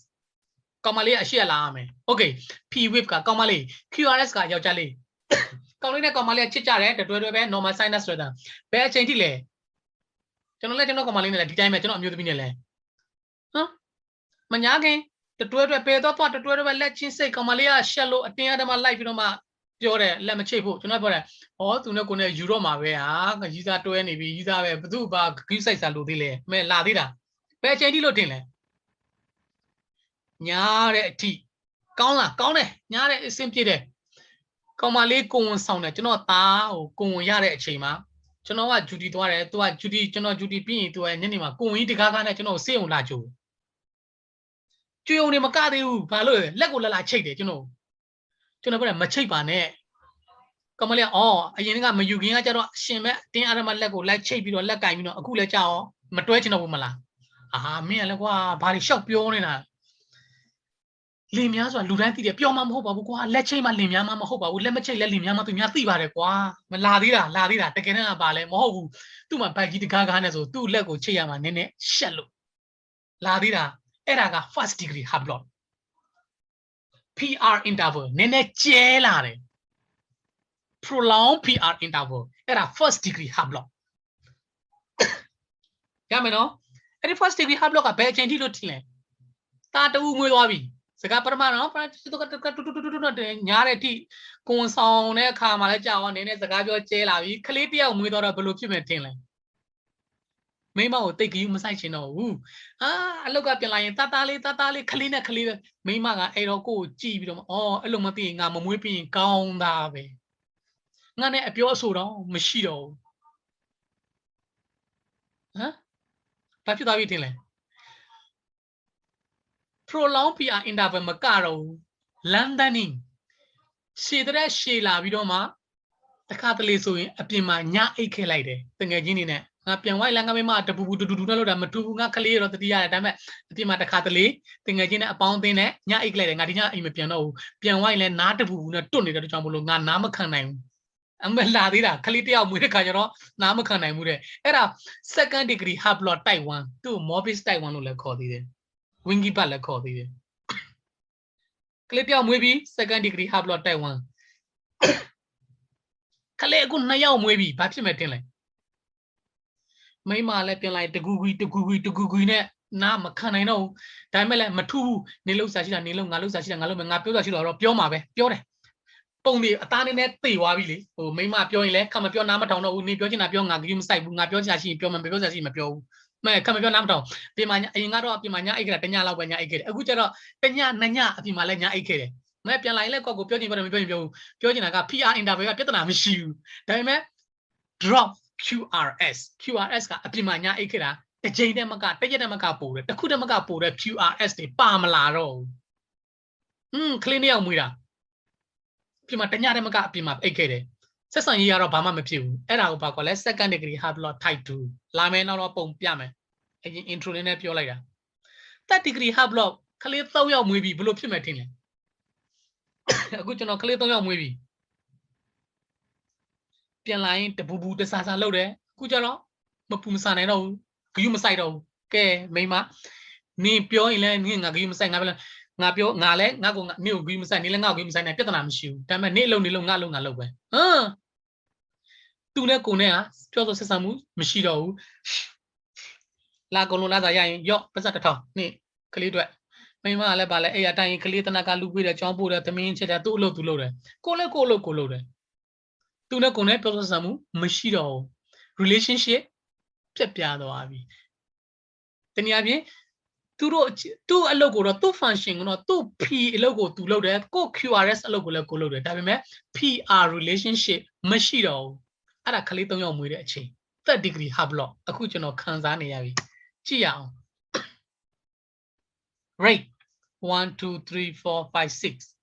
ကောင်မလေးအရှိရလာရမယ် okay P wave ကကောင်မလေး QRS ကယောက်ျားလေးကောင်လေးနဲ့ကောင်မလေးချစ်ကြတယ်တွဲပဲ normal sinus rhythm ဘယ်အချိန်ထိလဲကျွန်တော်ကောင်မလေးနဲ့လည်းဒီတိုင်းပဲကျွန်တော်အမျိုးသမီးနဲ့လည်းဟမ်မညာခင်တွဲပေတော့တွဲပဲလက်ချင်းစိတ်ကောင်မလေးကရှက်လို့အတင်းအဓမ္မလိုက်ပြီးတော့မှပြောတယ်လက်မချိတ်ဖို့ကျွန်တော်ပြောတယ်ဟောသူနဲ့ကိုနဲ့ယူတော့မှာပဲဟာရီးစားတွဲနေပြီရီးစားပဲဘသူဘာဂိူးဆိုင်စားလို့သေးလဲမဲလာသေးတာဘယ်အချိန်ထိလို့တင်လဲညားတဲ့အထိကောင်းလားကောင်းတယ်ညားတဲ့အဆင်ပြေတယ်ကောင်မလေးကိုဝန်ဆောင်တယ်ကျွန်တော်သားဟိုကိုဝန်ရတဲ့အချိန်မှာကျွန်တော်ကဂျူတီသွားတယ်သူကဂျူတီကျွန်တော်ဂျူတီပြီးရင်သူကညနေမှာကိုဝန်ကြီးတကားကားနဲ့ကျွန်တော်စေးုံလာကြိုးကျွေုံနေမကသေးဘူးဘာလို့လက်ကိုလာချိတ်တယ်ကျွန်တော်ပြောတယ်မချိတ်ပါနဲ့ကောင်မလေးအော်အရင်ကမယူခင်ကကျတော့ရှင်မဲ့တင်းအရမလက်ကိုလိုက်ချိတ်ပြီးတော့လက်ကင်ပြီးတော့အခုလည်းကြာအောင်မတွဲချင်တော့ဘူးမလားအာမင်းကလည်းကွာဘာတွေရှောက်ပြောနေတာလင်များဆိုတာလူတိုင်းသိတယ်ပြောမှမဟုတ်ပါဘူးကွာလက်ချိတ်မှလင်များမှမဟုတ်ပါဘူးလက်မချိတ်လက်လင်များမှသူများသိပါတယ်ကွာမလာသေးတာတကယ်တမ်းကပါလဲမဟုတ်ဘူးသူ့မှာဘိုက်ကြီးတကားကားနဲ့ဆိုသူ့လက်ကိုချိတ်ရမှာနည်းနည်းရှက်လို့လာသေးတာအဲ့ဒါက first degree heart block PR interval နည်းနည်းကျဲလာတယ် prolonged PR interval အဲ့ဒါ first degree heart block ရမယ်နော်အဲ့ဒီ first degree heart block ကဘယ်အချိန်ထိလို့ထင်လဲတာတူမွေးသွားပြီစကားပထမနော်တူညားတဲ့အထိကိုယ်ဆောင်တဲ့အခါမှာလည်းကြာအောင်နည်းနည်းစကားပြောကျဲလာပြီခလေးတယောက်မွေးသွားတော့ဘယ်လိုဖြစ်မယ်ထင်လဲမိမကိုတိတ်ကြီးမဆိုင်ချင်တော့ဘူးအလောက်ကပြန်လာရင်တာလေးခလေးနဲ့ခလေးပဲမိမကအဲ့တော့ကိုကိုကြည့်ပြီးတော့အော်အဲ့လိုမသိရင်ငါမမွေးပြီးရင်ကောင်းတာပဲငါနဲ့အပြောအဆိုတော့မရှိတော့ဘူးဘာဖြစ်သွားပြီထင်လဲ prolonged PR interval မကတော့ဘူး lengthening ရှည်တဲ့ရှည်လာပြီးတော့မှတခါတလေဆိုရင်အပြင်မှာညအိတ်ခဲလိုက်တယ်တငယ်ချင်းနေနဲ့ငါပြန်ဝိုင်းလမ်းကမိမတပူတူနဲ့လို့တာမတူဘူးငါကလေးတော့တတိရတယ်ဒါပေမဲ့အပြင်မှာတခါတလေတငယ်ချင်းနဲ့အပေါင်းအသင်းနဲ့ညအိတ်လိုက်တယ်ငါဒီညအိမ်မပြန်တော့ဘူးပြန်ဝိုင်းလဲနားတပူနဲ့တွတ်နေတဲ့ကြောင့်မလို့ငါနားမခံနိုင်ဘူးအမလာသေးတာခလေးတယောက်မွေးတဲ့ခါကျတော့နားမခံနိုင်ဘူးတဲ့အဲ့ဒါ second degree heart block type 1သူ့ Morpheus type 1လို့လည်းခေါ်သေးတယ်ဝင်းကြီးပတ်လည်းခေါ်သေးတယ်ကလေးတယောက်မွေးပြီး second degree heart block type 1 Kale good na yaw maybe, perhaps you met in May ma let in like the gugui net. Na makan I know. Tamela matu, Nilo Sashi and Nilo Nalu Sashi and Nalo and Napio or Pioma, Piore. Only a tiny net tea wabili, or may ma pio ele, come up your Namatown, who need Piojin up your Nagim side, Napio Sashi, Pioma, because I see my pio. May come up your Namatown. Pimania, Ingaro, Pimania, Egretania, when I get a good Penya, Nanya, Pimalena, Eke. Mapia like go Piojin for the Piojin, I got PR in the way, Pietana, shoe. Time drop QRS. QRS ka apimanya ikira. The J them got the Yamaka pure, the Kudamaka pure, QRS the Pamalaro. Clean your muira. Pimatanya Maka Pima, Ekere. Sessan year of Bama Mepu, Era Pacola, second degree have lot type 2. Lame or Pom Piame. Intro in Epio later. That degree have lot, Kalito your movie, below Pimatin. A good to know Kalito your movie. Pian line, the boo the Sasa loader, Kujaro, Mapumsan and Gumasaido, Ke, Mema, Ni Pio in a Gumasang, Napio, Nale, Nago, New Gumasan, Nilang Gumasan, and Petanam shoe. Time a Nilo Nalo. Ah, Tuna Conea, Pio Samu, Machido, La Golona, Yo, Pesata, Ni, Kalidra. Mema Labala, a time Kalitanaka, Luguida, John Buddha, the main cheddar, too low to loader. Colo. Tuna Cone, Pio Samu, Machido. Relationship, Piado Avi. Then Yavi. To a logo, to function, or to P logo to load that, go QRS logo, loaded. That PR relationship, Machido. At a Caliton Yom with a chain. Third degree hablo, a cushion of Kanzani. Chia. Rate 1, 2, 3, 4, 5, 6.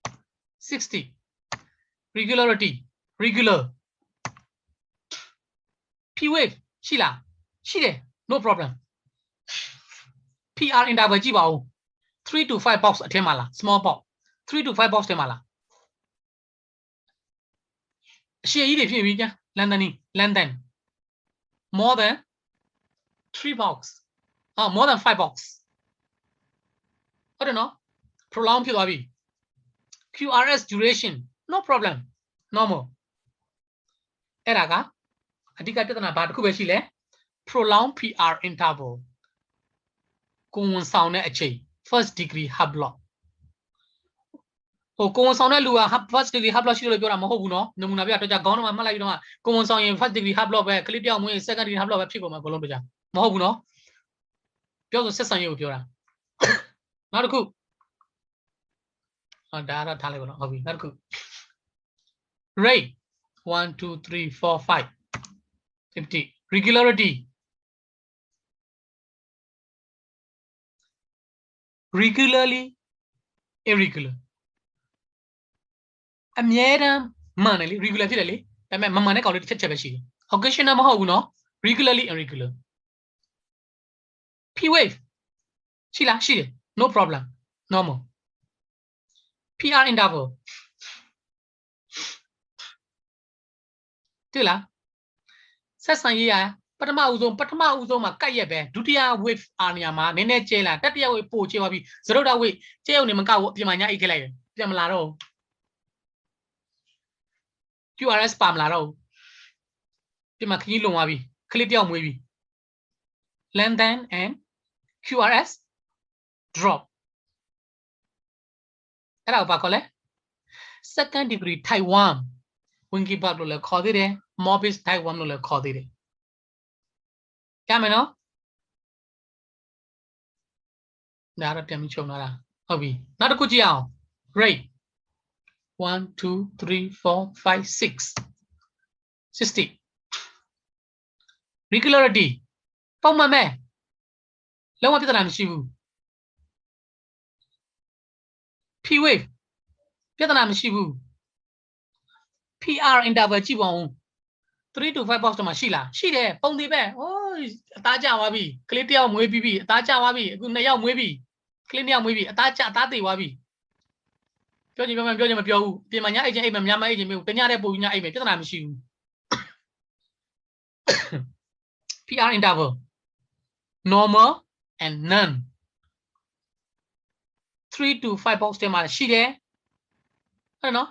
60. Regularity. Regular. P wave. Sheila. She no problem. PR in the 3 to 5 box temala, small box. 3 to 5 box temala. She eat London. More than 3 box. More than 5 box. I don't know. Prolonged PW. QRS duration. No problem. Normal. Eraga. Adikatana bad kubeshile. Prolonged PR interval. Kung sound a chain. First degree hablo. Kung sound a lua first degree hablo shilo Mahono, Numunavia to Jagono, Malay, Kung sound in first degree hablo where Clipia, second degree hablo of people, Colombia. Mahono. Pure Sessan you, Pura. Not a cook. Dara Taliban hobby, not cook. Rate 1, 2, 3, 4, 5. 50. Regularity. Regularly, irregular. A mere manly, regularly, a mamma call it Chachabashi. Occasional Mahono, regularly irregular. P wave. Sheila, she, no problem. Normal. PR interval. Tila. Sasanya, Patama Uzoma, Kayabe, Dutia with Anyama, Nene Jela, Tatia with Po Chewabi, Zeroda with Jeo Nimaka, Pimania Ikele, Piamlaro. QRS Pamlaro. Pimakilo Wabi, Clipium Wabi. London and QRS drop. Era Bacole. Second degree Taiwan. Winky Babula called it, Mobis Taiwan will call it. Camino? Nara Temichonara. Hobby. Not a good yao. Rate 1, 2, 3, 4, 5, 6. 60. Regularity. Pong Mame. Loma Pitanam Shivu. P wave. Pitanam Shivu. PR in Davachibon. 3 to 5 box to Mashila. She there, Pong the bear. Oh, Taja Wabi. Clitia Mwebi, Taja Wabi, Gunaya Mwebi. Clinia Mwebi, Taja Tati Wabi. Johnny Pio, Pimania agent, Yama agent, Penyare Bunya, Pitanam Shivu. PR interval. Normal and none. 3 to 5 box to Mashila. I don't know.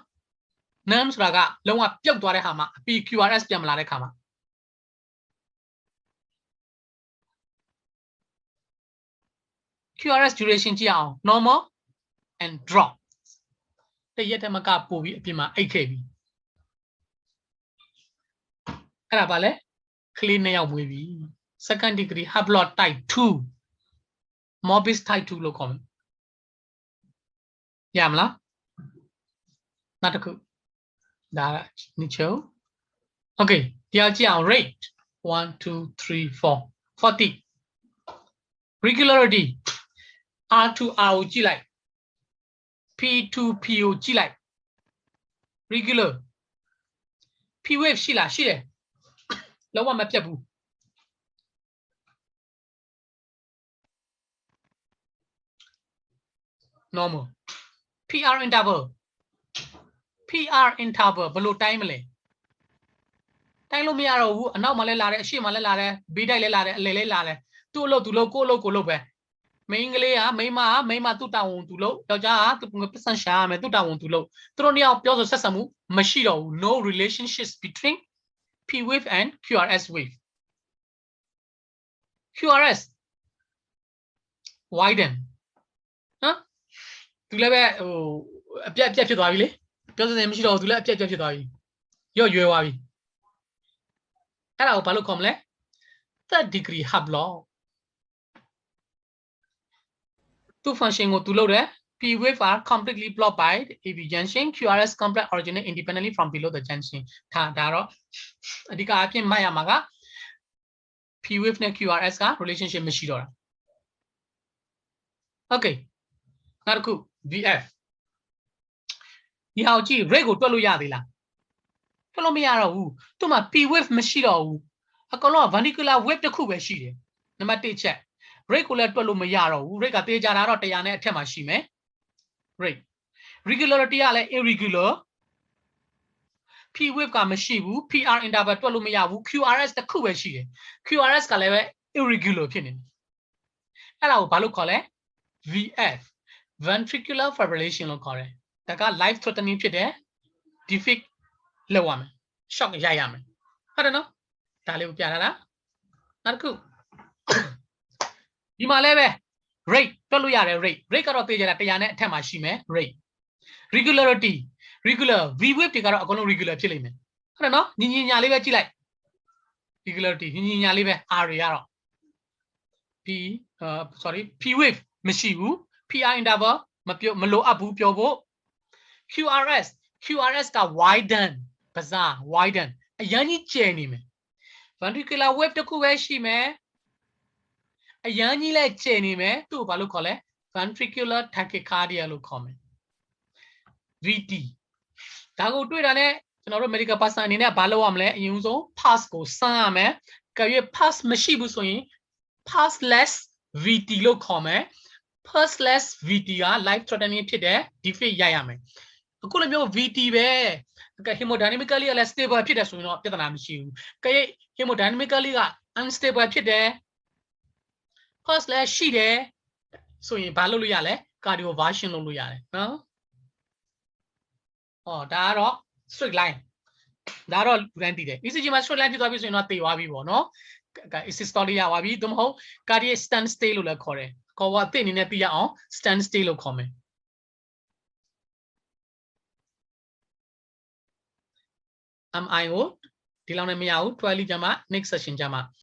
none ဆိုတာကလုံးဝပြုတ်သွားတဲ့ဟာမှာ PQRS ပြန်မလာတဲ့ခါမှာ QRS duration ကြည့်အောင် normal and drop တရက်တည်းမကပို့ပြီးအပြင်မှာအိတ်ခဲ့ပြီအဲ့ဒါပါလေကလေး2ယောက်မွေးပြီ second degree Hublot type 2 Morbus type 2လို့ခေါ်မယ်ရမလားနောက်တစ်ခုဒါကနိချို okay တရားကြည့်အောင် rate 1 2 3 4 40 regularity R to R ကိုကြည့်လိုက် P to P ကိုကြည့်လိုက် regular P wave ရှိလားရှိတယ်လုံးဝမပြတ်ဘူး normal PR interval PR interval ဘယ်လိုတိုင်းမလဲတိုင်းလို့မရတော့ဘူးအနောက်မှာလည်းလာတယ်အရှေ့မှာလည်းလာတယ်ဘေးတိုက်လည်းလာတယ်အလယ်လည်းလာတယ်သူ့အလုပ်သူလုပ်ကိုအလုပ်ကိုလုပ်ပဲမိန်းကလေးကမိန်းမသူ့တာဝန်သူလုပ်ယောက်ျားကသူပတ်စံရှာရမယ်သူ့တာဝန်သူလုပ်သူတို့နှစ်ယောက်ပြောဆိုဆက်ဆံမှုမရှိတော့ဘူး no relationships between P wave and QRS wave QRS widen နော်သူလည်းပဲဟိုအပြတ်ဖြစ်သွားပြီလေပြောစစမရှိတော့ဘူးသူလည်းအပြတ်ဖြစ်သွားပြီရော့ရွယ်သွားပြီအဲ့ဒါကိုဘာလို့ခေါ်မလဲ third degree Hublot သူ function ကိုသူလုပ်တယ် P wave are completely blocked by the AV junction QRS complex originate independently from below the junction ဒါတော့အဓိကအဖြစ်မှတ်ရမှာက P wave နဲ့ QRS က relationship မရှိတော့တာ okay နောက်တစ်ခု VF ဒီဟာကိုကြည့် rate ကိုတွက်လို့ရသေးလားတွက်လို့မရတော့ဘူးသူ့မှာ P wave မရှိတော့ဘူးအကောင်လုံးက vernacular wave တစ်ခုပဲရှိတယ်နံပါတ်1ချက် rate ကိုလည်းတွက်လို့မရတော့ဘူး rate ကတေးကြတာတော့100နဲ့အထက်မှာရှိမယ် rate regularity ကလည်း irregular P wave ကမရှိဘူး PR interval တွက်လို့မရဘူး QRS တစ်ခုပဲရှိတယ် QRS ကလည်းပဲ irregular ဖြစ်နေတယ်အဲ့ဒါကိုဘာလို့ခေါ်လဲ VF ventricular fibrillation လို့ခေါ်တယ်ဒါက life threatening ဖြစ်တယ် defib လောက်ရမယ် shock ရရမယ်ဟုတ်တယ်နော်ဒါလေးကိုပြထားတာနောက်တစ်ခုဒီမှာလည်းပဲ rate တွက်လို့ရတယ် rate ကတော့သိကြတာ100နဲ့အထက်မှာရှိမယ် rate regularity regular V wave တွေကတော့အကုန်လုံး regular ဖြစ်လိမ့်မယ်ဟုတ်တယ်နော်ညီညာလေးပဲကြည့်လိုက် regularity ညီညာလေးပဲ R တွေကတော့ P wave မရှိဘူး PR interval မလိုအပ်ဘူးပြောဖို့ QRS က widen ပဇာ widen အရင်ကြီးကျယ်နေမယ် ventricular wave တစ်ခုပဲရှိမယ်အရင်ကြီးလည်းကျယ်နေမယ်သူ့ကိုဘာလို့ခေါ်လဲ ventricular tachycardia လို့ခေါ်မယ် VT ဒါကိုတွေ့တာနဲ့ကျွန်တော်တို့ medical person အနေနဲ့ဘာလုပ်ရမလဲအရင်ဆုံး pulse ကိုစမ်းရမယ်ကြွေ pulse မရှိဘူးဆိုရင် pulseless VT လို့ခေါ်မယ် pulseless VT က life threatening ဖြစ်တယ် defib ရရမယ်အခုလိုမျိုး VT ပဲ hemodynamically ကလည်း stable ဖြစ်တယ်ဆိုရင်တော့ပြဿနာမရှိဘူးကြွေ hemodynamically က unstable ဖြစ်တယ် pulse လည်းရှိတယ်ဆိုရင်ဘာလုပ်လို့ရလဲ cardioversion လုပ်လို့ရတယ်နော်ဒါကတော့ straight line ဒါတော့လူတိုင်းသိတယ် ECG မှာ straight line ဖြစ်သွားပြီဆိုရင်တော့သေသွားပြီပေါ့နော် systole ရသွားပြီသို့မဟုတ် cardiac stand still လို့လည်းခေါ်တယ်ခေါ်ပါအသိအနေနဲ့သိရအောင် stand still လို့ခေါ်မယ် MI ကိုဒီလောက်နဲ့မရဘူး 12 ကျမှ next session ကျမှ